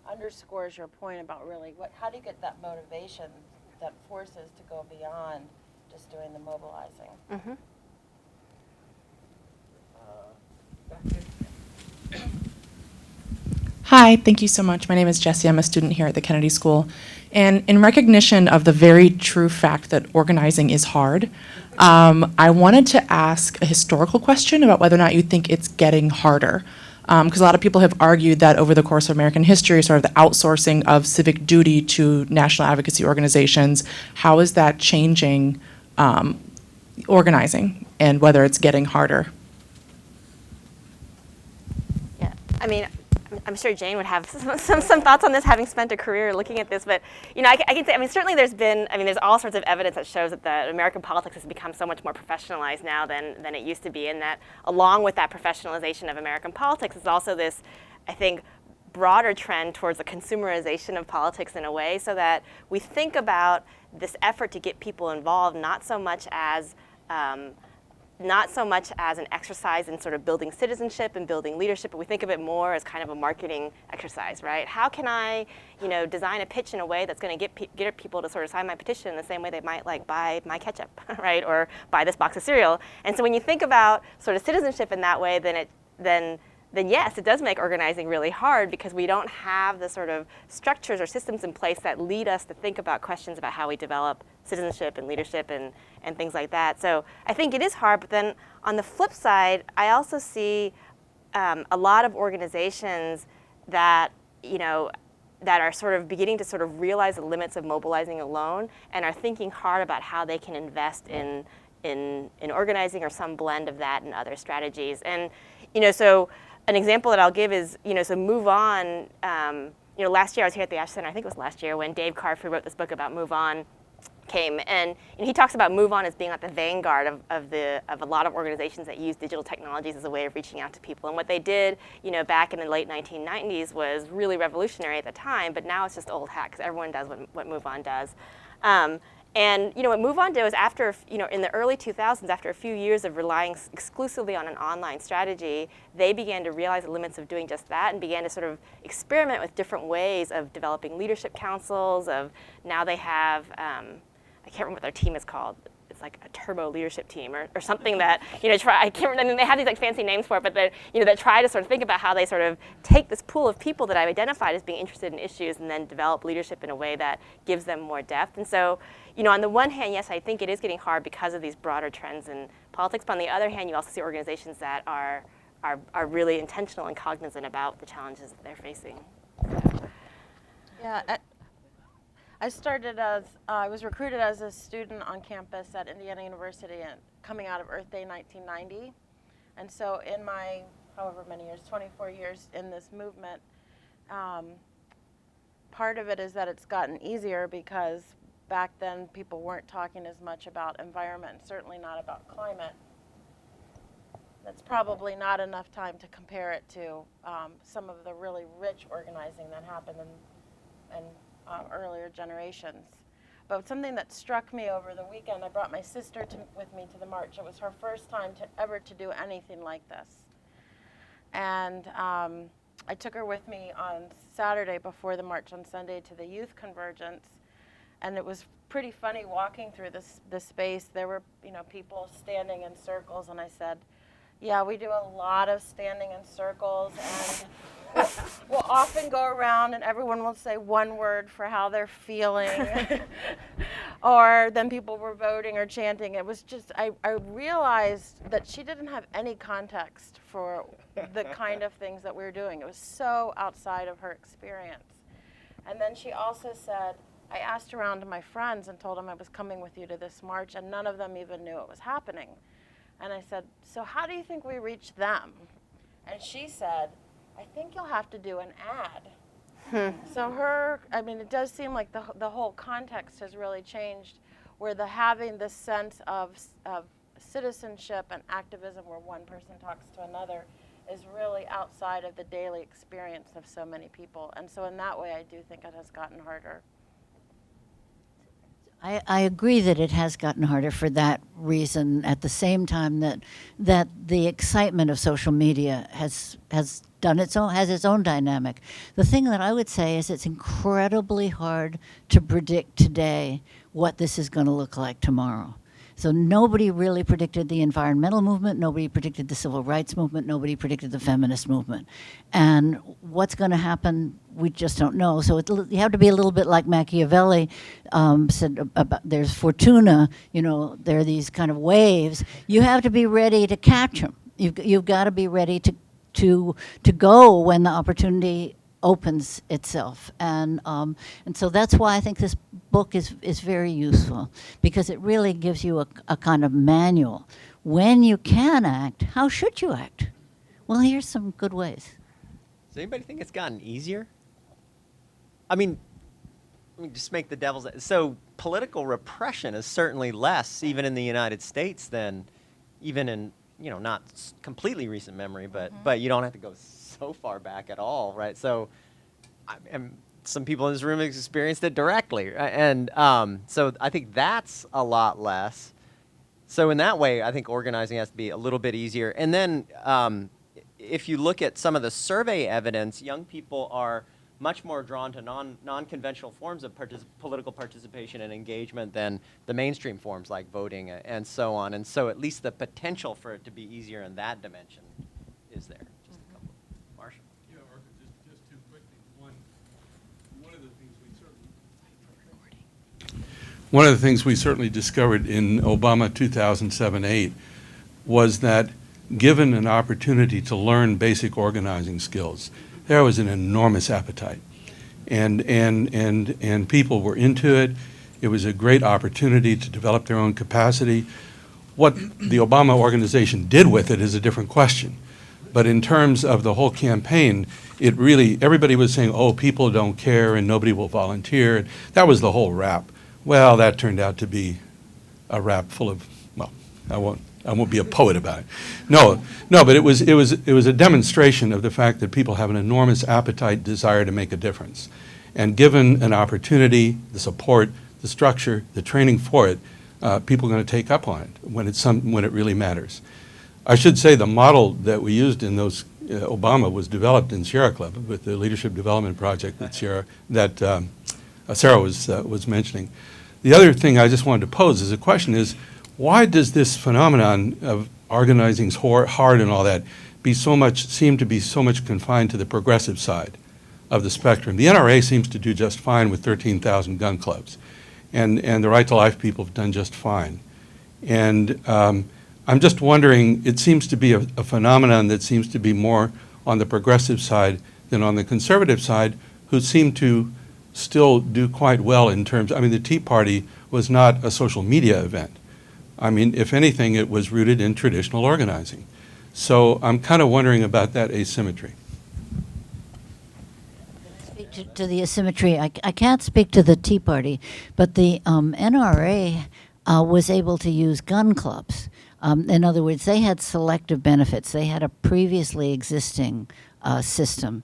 underscores your point about really how do you get that motivation that forces to go beyond just doing the mobilizing. Hi, thank you so much. My name is Jessie. I'm a student here at the Kennedy School. And in recognition of the very true fact that organizing is hard, I wanted to ask a historical question about whether or not you think it's getting harder. Because a lot of people have argued that over the course of American history, sort of the outsourcing of civic duty to national advocacy organizations, how is that changing organizing, and whether it's getting harder? Yeah, I mean, I'm sure Jane would have some thoughts on this, having spent a career looking at this. But I can say, certainly there's all sorts of evidence that shows that American politics has become so much more professionalized now than it used to be, and that along with that professionalization of American politics is also this, I think, broader trend towards the consumerization of politics in a way, so that we think about this effort to get people involved not so much as an exercise in sort of building citizenship and building leadership, but we think of it more as kind of a marketing exercise, right? How can I, design a pitch in a way that's going to get people to sort of sign my petition in the same way they might buy my ketchup, right, or buy this box of cereal? And so when you think about sort of citizenship in that way, then yes, it does make organizing really hard, because we don't have the sort of structures or systems in place that lead us to think about questions about how we develop citizenship and leadership and things like that. So I think it is hard, but then on the flip side, I also see a lot of organizations that, that are sort of beginning to sort of realize the limits of mobilizing alone, and are thinking hard about how they can invest in organizing, or some blend of that and other strategies. And, so an example that I'll give is, so Move On, last year I was here at the Ash Center, I think it was last year, when Dave Karp, who wrote this book about Move On, came, and he talks about Move On as being at the vanguard of a lot of organizations that use digital technologies as a way of reaching out to people. And what they did, back in the late 1990s was really revolutionary at the time, but now it's just old hat, because everyone does what Move On does. And what Move On did was after, in the early 2000s, after a few years of relying exclusively on an online strategy, they began to realize the limits of doing just that, and began to sort of experiment with different ways of developing leadership councils. Now they have, I can't remember what their team is called. It's like a turbo leadership team or something that, I can't remember, they have these like fancy names for it, but that try to sort of think about how they sort of take this pool of people that I've identified as being interested in issues, and then develop leadership in a way that gives them more depth. And so, on the one hand, yes, I think it is getting hard because of these broader trends in politics, but on the other hand, you also see organizations that are really intentional and cognizant about the challenges that they're facing. Yeah. I started I was recruited as a student on campus at Indiana University, and coming out of Earth Day 1990. And so in my, however many years, 24 years in this movement, part of it is that it's gotten easier, because back then people weren't talking as much about environment, and certainly not about climate. That's probably not enough time to compare it to some of the really rich organizing that happened in earlier generations. But something that struck me over the weekend, I brought my sister with me to the march. It was her first time ever to do anything like this. And I took her with me on Saturday before the march on Sunday to the youth convergence. And it was pretty funny walking through this space. There were people standing in circles, and I said, yeah, we do a lot of standing in circles, and will often go around and everyone will say one word for how they're feeling. Or then people were voting or chanting. It was just, I realized that she didn't have any context for the kind of things that we were doing. It was so outside of her experience. And then she also said, I asked around to my friends and told them I was coming with you to this march, and none of them even knew it was happening. And I said, so how do you think we reach them? And she said, I think you'll have to do an ad. So it does seem like the whole context has really changed, where having this sense of citizenship and activism where one person talks to another is really outside of the daily experience of so many people. And so in that way, I do think it has gotten harder. I agree that it has gotten harder for that reason. At the same time, that the excitement of social media has its own dynamic. The thing that I would say is it's incredibly hard to predict today what this is going to look like tomorrow. So nobody really predicted the environmental movement, nobody predicted the civil rights movement, nobody predicted the feminist movement. And what's going to happen, we just don't know. So you have to be a little bit like Machiavelli said about, there's fortuna, there are these kind of waves. You have to be ready to catch them. You've got to be ready to go when the opportunity opens itself, and so that's why I think this book is very useful, because it really gives you a kind of manual. When you can act, how should you act? Well, here's some good ways. Does anybody think it's gotten easier? I mean, let me just make the devil's. So political repression is certainly less, even in the United States, than even in not completely recent memory, but you don't have to go so far back at all, right? So, and some people in this room have experienced it directly, and so I think that's a lot less. So in that way, I think organizing has to be a little bit easier. And then if you look at some of the survey evidence, young people are much more drawn to non-conventional forms of political participation and engagement than the mainstream forms like voting and so on. And so at least the potential for it to be easier in that dimension is there. Just a couple. Marshall? Yeah, Arthur, just two quick things. One of the things we certainly discovered in Obama 2007-8 was that given an opportunity to learn basic organizing skills, there was an enormous appetite, and people were into it. It was a great opportunity to develop their own capacity. What the Obama organization did with it is a different question. But in terms of the whole campaign, it really, everybody was saying, oh, people don't care and nobody will volunteer. That was the whole rap. Well, that turned out to be a rap full of, well, I won't be a poet about it. No, but it was a demonstration of the fact that people have an enormous appetite, desire to make a difference. And given an opportunity, the support, the structure, the training for it, people are going to take up on it when it really matters. I should say the model that we used in those, Obama was developed in Sierra Club with the Leadership Development Project that Sarah was mentioning. The other thing I just wanted to pose as a question is, why does this phenomenon of organizing's hard and all that seem to be so much confined to the progressive side of the spectrum? The NRA seems to do just fine with 13,000 gun clubs, and the Right to Life people have done just fine. And I'm just wondering, it seems to be a phenomenon that seems to be more on the progressive side than on the conservative side, who seem to still do quite well in terms, I mean, the Tea Party was not a social media event. I mean, if anything, it was rooted in traditional organizing. So I'm kind of wondering about that asymmetry. Speak to the asymmetry. I can't speak to the Tea Party, but the NRA was able to use gun clubs. In other words, they had selective benefits. They had a previously existing system.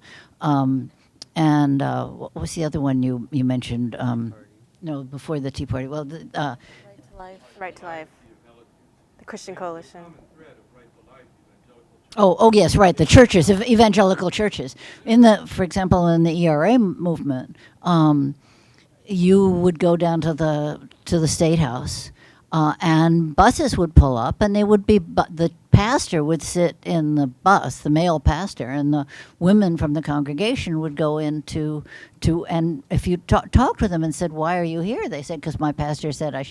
And what was the other one you mentioned? No, before the Tea Party. Well, Right to Life. The Christian Coalition. Oh, yes, right. The churches, evangelical churches. For example, in the ERA movement, you would go down to the State House, and buses would pull up, and they would be the pastor would sit in the bus, the male pastor, and the women from the congregation would go into and if you talked with them and said, "Why are you here?" They said, "Because my pastor said I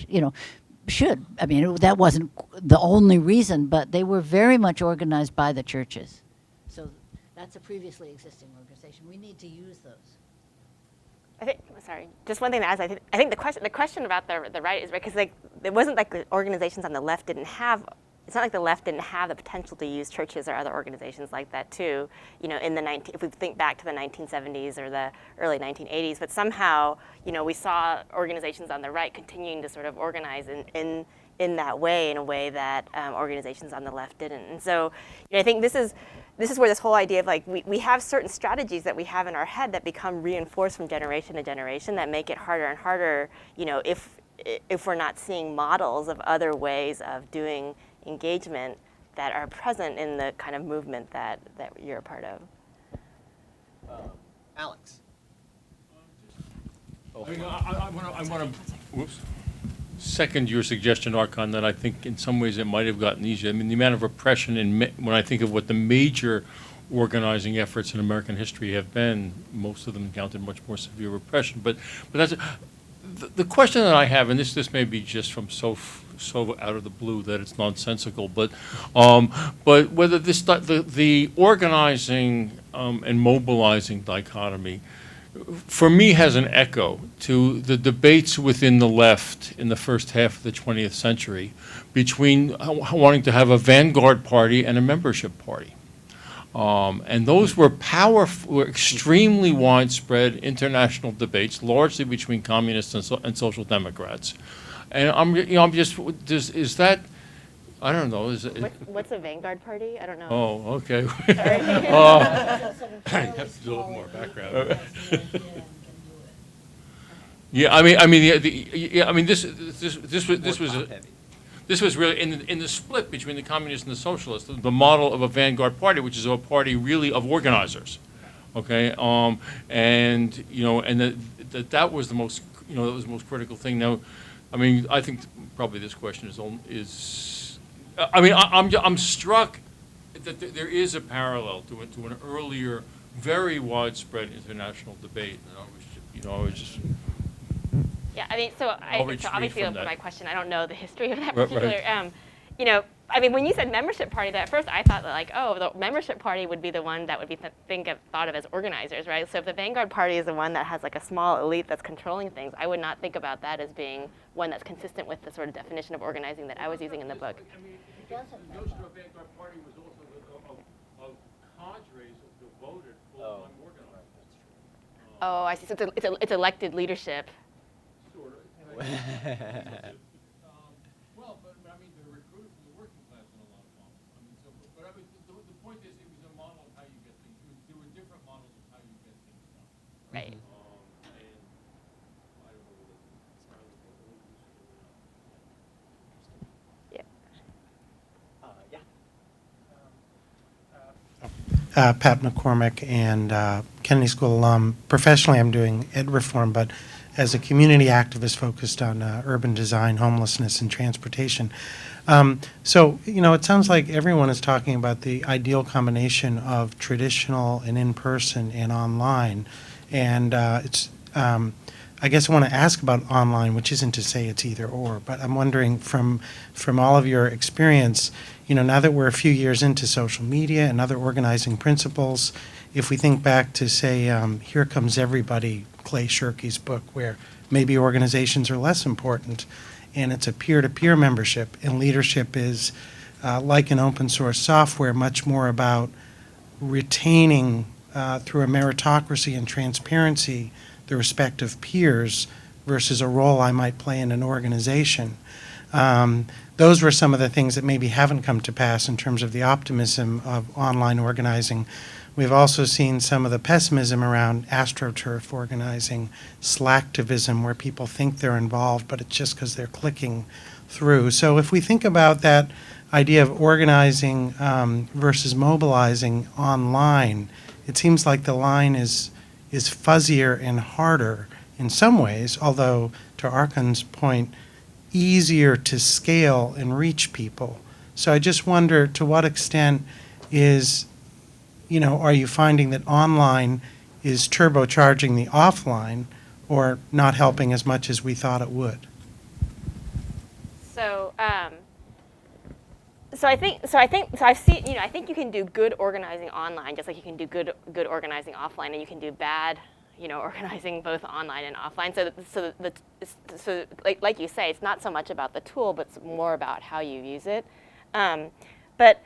should." I mean, that wasn't the only reason, but they were very much organized by the churches. So that's a previously existing organization. We need to use those. I think, sorry, just one thing to add. I think the question about the right is because it wasn't like the organizations on the left didn't have. It's not like the left didn't have the potential to use churches or other organizations like that too. If we think back to the 1970s or the early 1980s, but somehow we saw organizations on the right continuing to sort of organize in that way, in a way that organizations on the left didn't. And so I think this is where this whole idea of we have certain strategies that we have in our head that become reinforced from generation to generation that make it harder and harder, if we're not seeing models of other ways of doing engagement that are present in the kind of movement that you're a part of. Alex. I want to second your suggestion, Archon, that I think in some ways it might have gotten easier. I mean, the amount of repression, when I think of what the major organizing efforts in American history have been, most of them encountered much more severe repression. But that's the question that I have, and this may be just from so out of the blue that it's nonsensical, but whether the organizing and mobilizing dichotomy, for me, has an echo to the debates within the left in the first half of the 20th century between wanting to have a vanguard party and a membership party. And those were extremely widespread international debates, largely between communists and social democrats. And is that, I don't know. What's a vanguard party? I don't know. Oh, okay. I have to do a little more background. Yeah, this was really in the split between the communists and the socialists, the model of a vanguard party, which is a party really of organizers, okay, and that was the most critical thing. Now, I mean, I think probably this question is I'm struck that there is a parallel to an earlier, very widespread international debate, and I was just. Yeah, I mean, so obviously for my question, I don't know the history of that particular. Right. I mean, when you said membership party, at first I thought that the membership party would be the one that would be thought of as organizers, right? So if the vanguard party is the one that has a small elite that's controlling things, I would not think about that as being one that's consistent with the sort of definition of organizing that I was using in the book. I mean, the notion of a vanguard party was also of cadres of devoted full-time organizers. Oh, I see. So it's elected leadership. Sort of. Well, but I mean, they're recruited from the working class in a lot of models. I mean, but I mean, the point is, it was a model of how you get things. There were different models of how you get things done. Right. And I don't know Yeah. Pat McCormick and Kennedy School alum. Professionally, I'm doing ed reform, but as a community activist focused on urban design, homelessness, and transportation. So, it sounds like everyone is talking about the ideal combination of traditional and in-person and online. And I guess I want to ask about online, which isn't to say it's either or, but I'm wondering from all of your experience, now that we're a few years into social media and other organizing principles, if we think back to, say, Here Comes Everybody, Clay Shirky's book, where maybe organizations are less important, and it's a peer-to-peer membership, and leadership is, like an open source software, much more about retaining, through a meritocracy and transparency, the respective peers versus a role I might play in an organization. Those were some of the things that maybe haven't come to pass in terms of the optimism of online organizing. We've also seen some of the pessimism around AstroTurf organizing, slacktivism, where people think they're involved, but it's just because they're clicking through. So if we think about that idea of organizing versus mobilizing online, it seems like the line is fuzzier and harder in some ways, although, to Archon's point, easier to scale and reach people. So I just wonder, to what extent is, are you finding that online is turbocharging the offline or not helping as much as we thought it would? So, I think you can do good organizing online, just like you can do good organizing offline, and you can do bad, organizing both online and offline. So like you say, it's not so much about the tool, but it's more about how you use it. But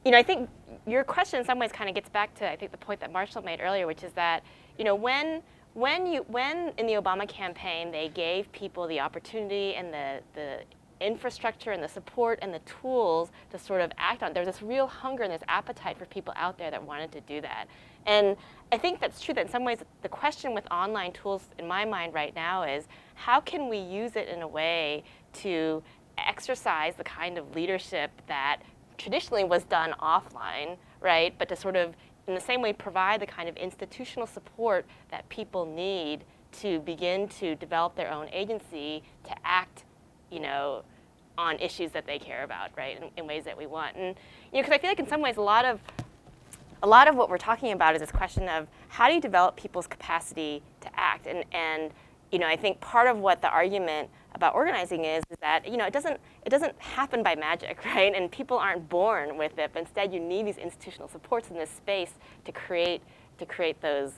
I think your question in some ways kind of gets back to, I think, the point that Marshall made earlier, which is that when in the Obama campaign they gave people the opportunity and the infrastructure and the support and the tools to sort of act on, there was this real hunger and this appetite for people out there that wanted to do that. And I think that's true, that in some ways the question with online tools in my mind right now is, how can we use it in a way to exercise the kind of leadership that traditionally was done offline, right? But to sort of, in the same way, provide the kind of institutional support that people need to begin to develop their own agency, to act, on issues that they care about, right, in ways that we want. And because I feel like in some ways a lot of what we're talking about is this question of how do you develop people's capacity to act. And I think part of what the argument about organizing is that it doesn't happen by magic, right? And people aren't born with it, but instead you need these institutional supports in this space to create those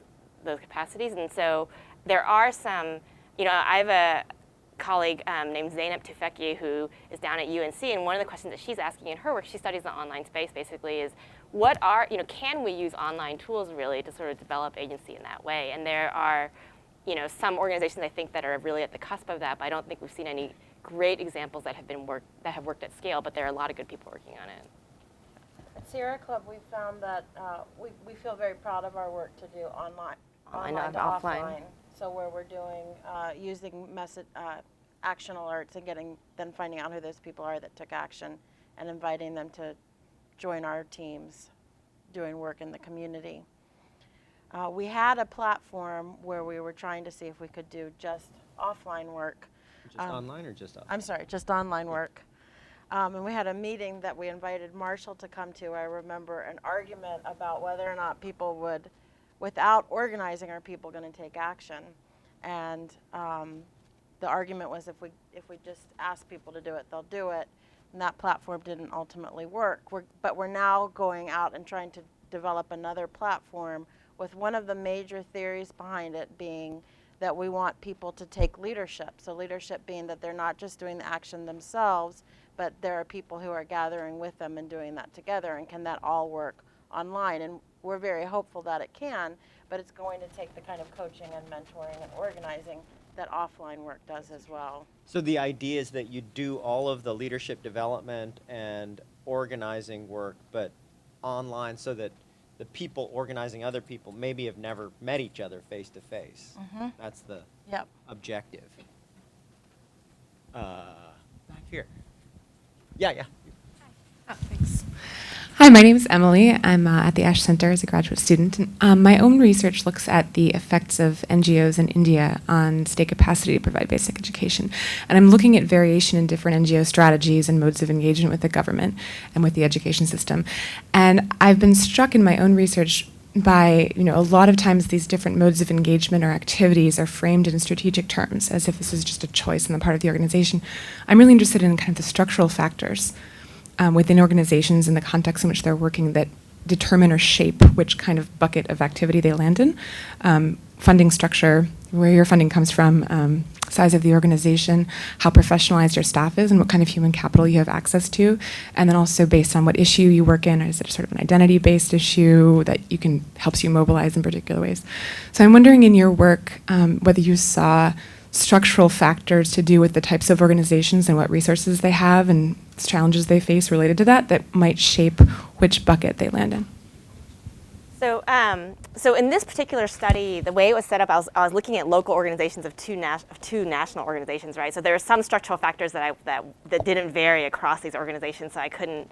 capacities. And so there are some, I have a colleague named Zeynep Tufekci who is down at UNC, and one of the questions that she's asking in her work, she studies the online space basically, is can we use online tools really to sort of develop agency in that way? And there are some organizations I think that are really at the cusp of that, but I don't think we've seen any great examples that have worked at scale, but there are a lot of good people working on it. At Sierra Club, we found that we feel very proud of our work to do online to offline. So where we're doing using action alerts and then finding out who those people are that took action and inviting them to join our teams doing work in the community. We had a platform where we were trying to see if we could do just offline work. Just online or just offline? I'm sorry, just online work. And we had a meeting that we invited Marshall to come to. I remember an argument about whether or not people would, without organizing, are people going to take action? And the argument was if we just ask people to do it, they'll do it. And that platform didn't ultimately work. But we're now going out and trying to develop another platform with one of the major theories behind it being that we want people to take leadership. So leadership being that they're not just doing the action themselves, but there are people who are gathering with them and doing that together, and can that all work online? And we're very hopeful that it can, but it's going to take the kind of coaching and mentoring and organizing that offline work does as well. So the idea is that you do all of the leadership development and organizing work, but online, so that the people organizing other people maybe have never met each other face to face. That's the objective. Back here. Yeah. Oh, thanks. Hi, my name is Emily. I'm at the Ash Center as a graduate student. My own research looks at the effects of NGOs in India on state capacity to provide basic education. And I'm looking at variation in different NGO strategies and modes of engagement with the government and with the education system. And I've been struck in my own research by, a lot of times these different modes of engagement or activities are framed in strategic terms, as if this is just a choice on the part of the organization. I'm really interested in kind of the structural factors within organizations in the context in which they're working that determine or shape which kind of bucket of activity they land in. Funding structure, where your funding comes from, size of the organization, how professionalized your staff is, and what kind of human capital you have access to, and then also based on what issue you work in. Is it sort of an identity-based issue that helps you mobilize in particular ways? So I'm wondering in your work whether you saw structural factors to do with the types of organizations and what resources they have and challenges they face related to that might shape which bucket they land in. So in this particular study, the way it was set up, I was looking at local organizations of two national organizations, right? So there are some structural factors that didn't vary across these organizations, so I couldn't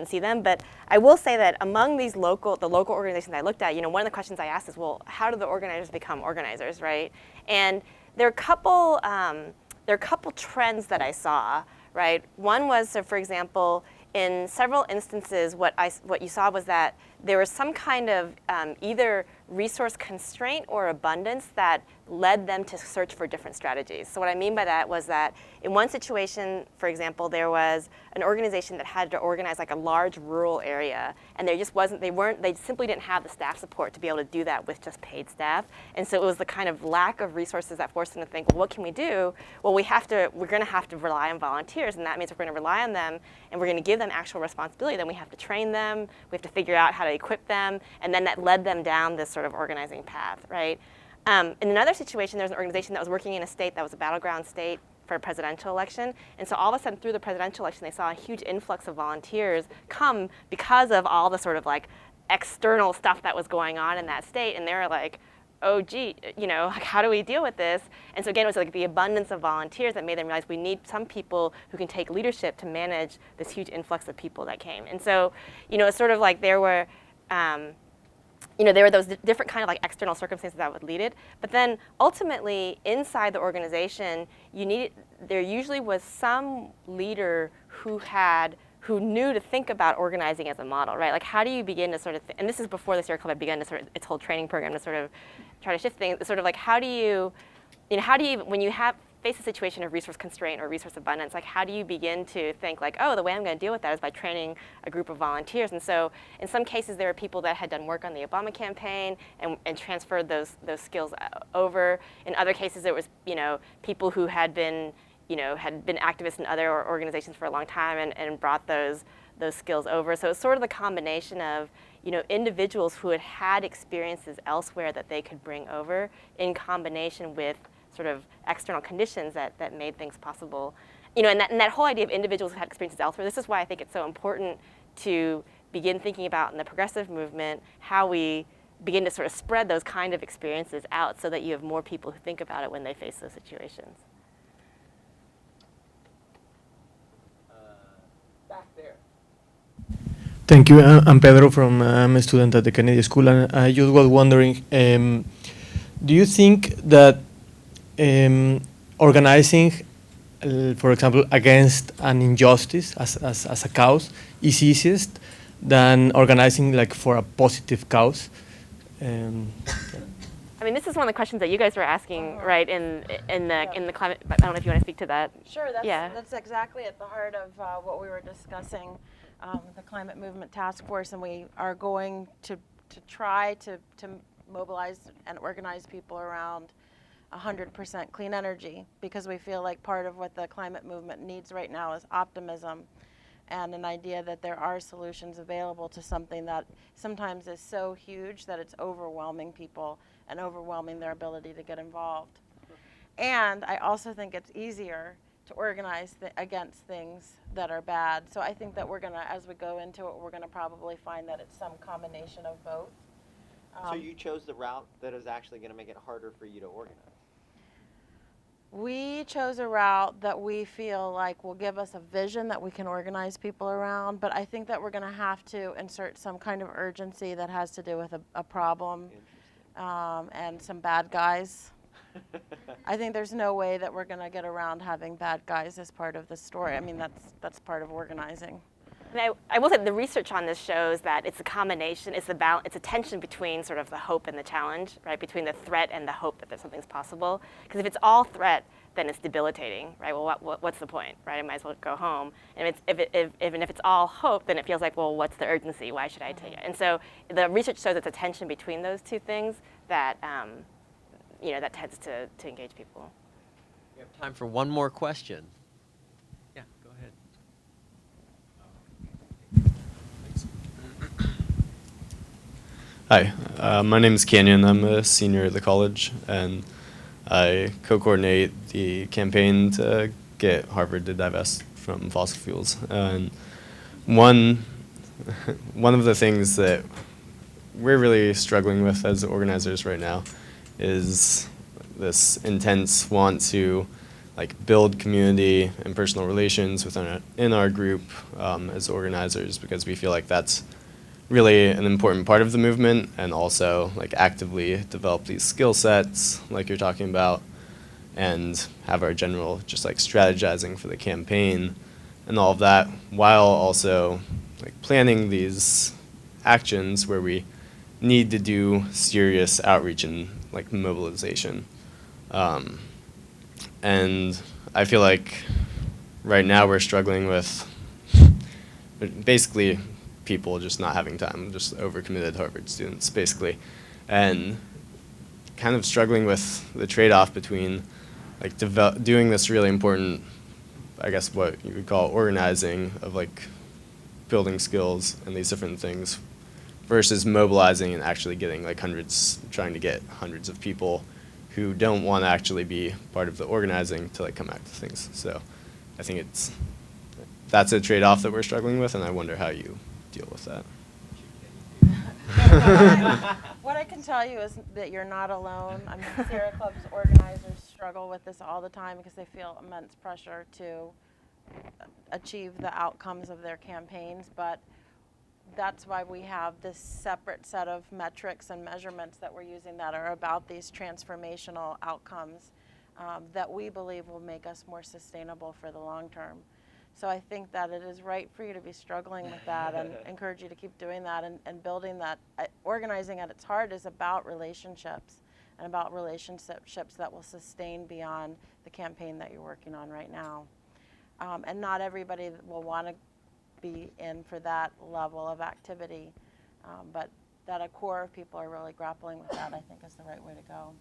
see them. But I will say that among the local organizations I looked at, one of the questions I asked is, well, how do the organizers become organizers, right? And there are a couple trends that I saw, right? One was, so for example, in several instances, what you saw was that there was some kind of either resource constraint or abundance that led them to search for different strategies. So what I mean by that was that in one situation, for example, there was an organization that had to organize like a large rural area, and there just wasn't, they simply didn't have the staff support to be able to do that with just paid staff. And so it was the kind of lack of resources that forced them to think, well, what can we do? Well, we're going to have to rely on volunteers, and that means we're going to rely on them, and we're going to give them actual responsibility. Then we have to train them, we have to figure out how to equip them, and then that led them down this sort of organizing path, right? In another situation, there was an organization that was working in a state that was a battleground state for a presidential election. And so all of a sudden through the presidential election, they saw a huge influx of volunteers come because of all the sort of like external stuff that was going on in that state. And they were like, oh, gee, you know, like, how do we deal with this? And so again, it was like the abundance of volunteers that made them realize we need some people who can take leadership to manage this huge influx of people that came. And so, you know, it's sort of like there were those different kind of like external circumstances that would lead it. But then ultimately, inside the organization, there usually was some leader who knew to think about organizing as a model, right? Like, how do you begin to sort of, and this is before the Sierra Club had begun to sort of its whole training program to sort of try to shift things. It's sort of like, how do you when you face a situation of resource constraint or resource abundance, like how do you begin to think like, oh, the way I'm going to deal with that is by training a group of volunteers? And so in some cases, there were people that had done work on the Obama campaign and transferred those skills over. In other cases, there was, you know, people who had been activists in other organizations for a long time and brought those skills over. So it's sort of the combination of, you know, individuals who had had experiences elsewhere that they could bring over in combination with sort of external conditions that made things possible. You know, and that whole idea of individuals who had experiences elsewhere, this is why I think it's so important to begin thinking about in the progressive movement how we begin to sort of spread those kind of experiences out so that you have more people who think about it when they face those situations. Back there. Thank you. I'm Pedro I'm a student at the Kennedy School, and I just was wondering, do you think that organizing, for example, against an injustice as a cause is easiest than organizing like for a positive cause? I mean, this is one of the questions that you guys were asking, right, in the climate. I don't know if you want to speak to that. Sure, Yeah. That's exactly at the heart of what we were discussing, the Climate Movement Task Force, and we are going to try to mobilize and organize people around 100% clean energy, because we feel like part of what the climate movement needs right now is optimism and an idea that there are solutions available to something that sometimes is so huge that it's overwhelming people and overwhelming their ability to get involved. And I also think it's easier to organize against things that are bad. So I think that we're going to, as we go into it, we're going to probably find that it's some combination of both. So you chose the route that is actually going to make it harder for you to organize? We chose a route that we feel like will give us a vision that we can organize people around, but I think that we're going to have to insert some kind of urgency that has to do with a problem and some bad guys. I think there's no way that we're going to get around having bad guys as part of the story. I mean, that's part of organizing. And I will say the research on this shows that it's a combination, it's a tension between sort of the hope and the challenge, right? Between the threat and the hope that something's possible. Because if it's all threat, then it's debilitating, right? Well, what's the point, right? I might as well go home. And if it's all hope, then it feels like, well, what's the urgency? Why should I take it? And so the research shows it's a tension between those two things that, that tends to engage people. We have time for one more question. Yeah, go ahead. Hi, my name is Canyon. I'm a senior at the college, and I co-coordinate the campaign to get Harvard to divest from fossil fuels. And one of the things that we're really struggling with as organizers right now is this intense want to build community and personal relations in our group as organizers, because we feel like that's really an important part of the movement, and also actively develop these skill sets like you're talking about, and have our general just strategizing for the campaign and all of that, while also like planning these actions where we need to do serious outreach and like mobilization. And I feel like right now we're struggling with basically people just not having time, just overcommitted Harvard students, basically, and kind of struggling with the trade-off between like doing this really important, I guess what you would call organizing of like building skills and these different things versus mobilizing and actually getting like trying to get hundreds of people who don't want to actually be part of the organizing to like come back to things. So I think that's a trade-off that we're struggling with, and I wonder how you deal with that. What I can tell you is that you're not alone. I mean, Sierra Club's organizers struggle with this all the time because they feel immense pressure to achieve the outcomes of their campaigns, but that's why we have this separate set of metrics and measurements that we're using that are about these transformational outcomes that we believe will make us more sustainable for the long term. So I think that it is right for you to be struggling with that and encourage you to keep doing that and building that. Organizing at its heart is about relationships and about relationships that will sustain beyond the campaign that you're working on right now. And not everybody will want to be in for that level of activity, but that a core of people are really grappling with that, I think, is the right way to go.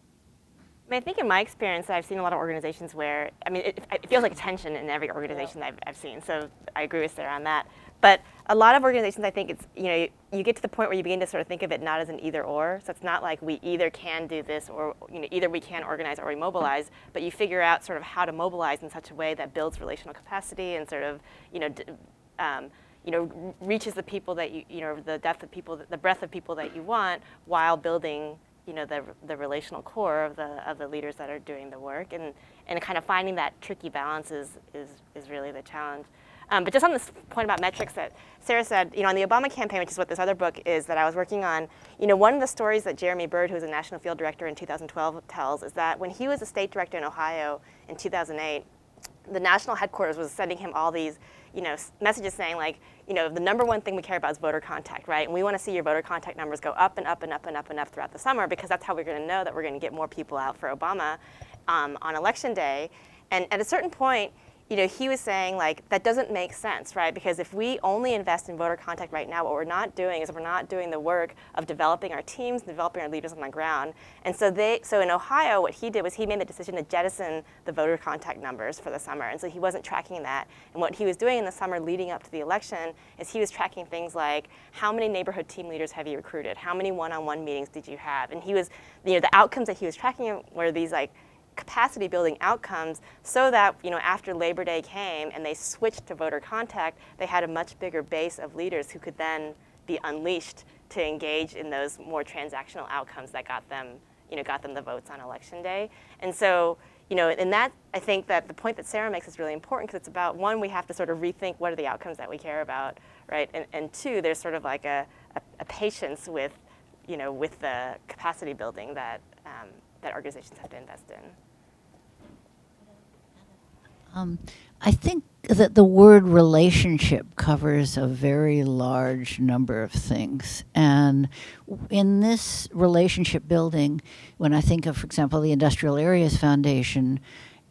I mean, I think in my experience, I've seen a lot of organizations where, I mean, it feels like tension in every organization that I've seen, so I agree with Sarah on that. But a lot of organizations, I think it's, you get to the point where you begin to sort of think of it not as an either or, so it's not like we either can do this or, either we can organize or we mobilize, but you figure out sort of how to mobilize in such a way that builds relational capacity and sort of, reaches the people that the depth of people, the breadth of people that you want, while building, the relational core of the leaders that are doing the work, and kind of finding that tricky balance is really the challenge. But just on this point about metrics that Sarah said, on the Obama campaign, which is what this other book is that I was working on, one of the stories that Jeremy Bird, who was a national field director in 2012, tells is that when he was a state director in Ohio in 2008, the national headquarters was sending him all these messages saying like, the number one thing we care about is voter contact, right? And we want to see your voter contact numbers go up and up and up and up and up throughout the summer, because that's how we're going to know that we're going to get more people out for Obama on election day. And at a certain point, he was saying like, that doesn't make sense, right? Because if we only invest in voter contact right now, what we're not doing is we're not doing the work of developing our teams, developing our leaders on the ground. And so in Ohio, what he did was he made the decision to jettison the voter contact numbers for the summer. And so he wasn't tracking that. And what he was doing in the summer leading up to the election is he was tracking things like, how many neighborhood team leaders have you recruited? How many one-on-one meetings did you have? And he was, the outcomes that he was tracking were these like, capacity building outcomes, so that after Labor Day came and they switched to voter contact, they had a much bigger base of leaders who could then be unleashed to engage in those more transactional outcomes that got them the votes on election day. And so in that, I think that the point that Sarah makes is really important, because it's about, one, we have to sort of rethink what are the outcomes that we care about, right? And two, there's sort of like a patience with with the capacity building that that organizations have to invest in. I think that the word relationship covers a very large number of things. And in this relationship building, when I think of, for example, the Industrial Areas Foundation,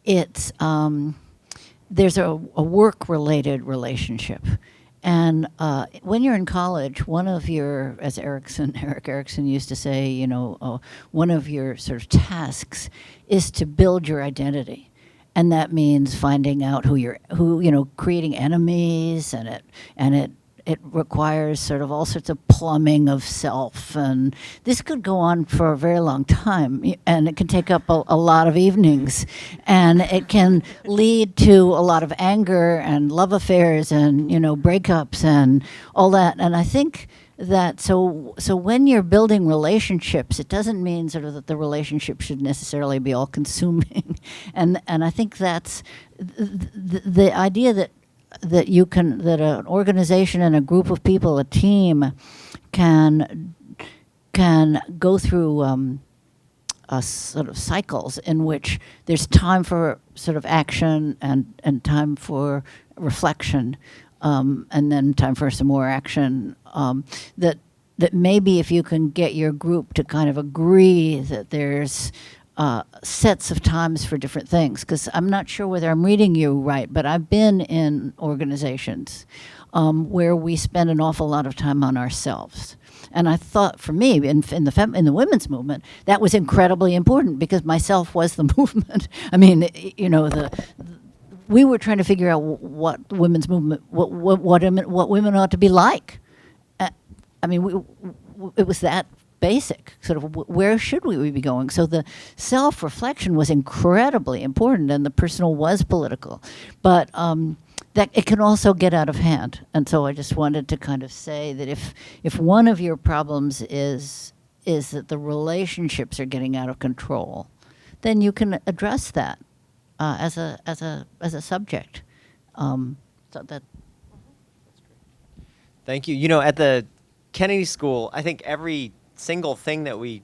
it's there's a work-related relationship. And when you're in college, one of your, as Erik Erikson used to say, one of your sort of tasks is to build your identity. And that means finding out creating enemies, and it requires sort of all sorts of plumbing of self. And this could go on for a very long time, and it can take up a lot of evenings. And it can lead to a lot of anger and love affairs and, breakups and all that. And I think that so when you're building relationships, it doesn't mean sort of that the relationship should necessarily be all consuming. and I think that's the idea that an organization and a group of people, a team, can go through sort of cycles in which there's time for sort of action and time for reflection, and then time for some more action. That maybe if you can get your group to kind of agree that there's sets of times for different things, because I'm not sure whether I'm reading you right, but I've been in organizations where we spend an awful lot of time on ourselves. And I thought, for me, in the women's movement, that was incredibly important because myself was the movement. I mean, you know, we were trying to figure out what women's movement, what women ought to be like. I mean, it was that basic, sort of where should we be going? So the self-reflection was incredibly important, and the personal was political. But that it can also get out of hand. And so I just wanted to kind of say that if one of your problems is that the relationships are getting out of control, then you can address that as a subject. So that. Thank you. You know, at the Kennedy School, I think every single thing that we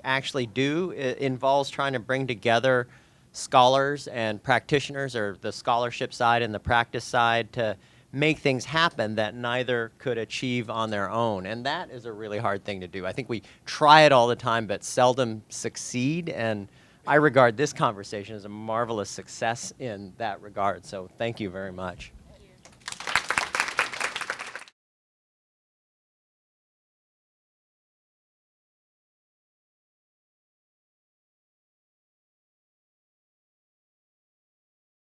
actually do involves trying to bring together scholars and practitioners, or the scholarship side and the practice side, to make things happen that neither could achieve on their own. And that is a really hard thing to do. I think we try it all the time, but seldom succeed. And I regard this conversation as a marvelous success in that regard. So thank you very much.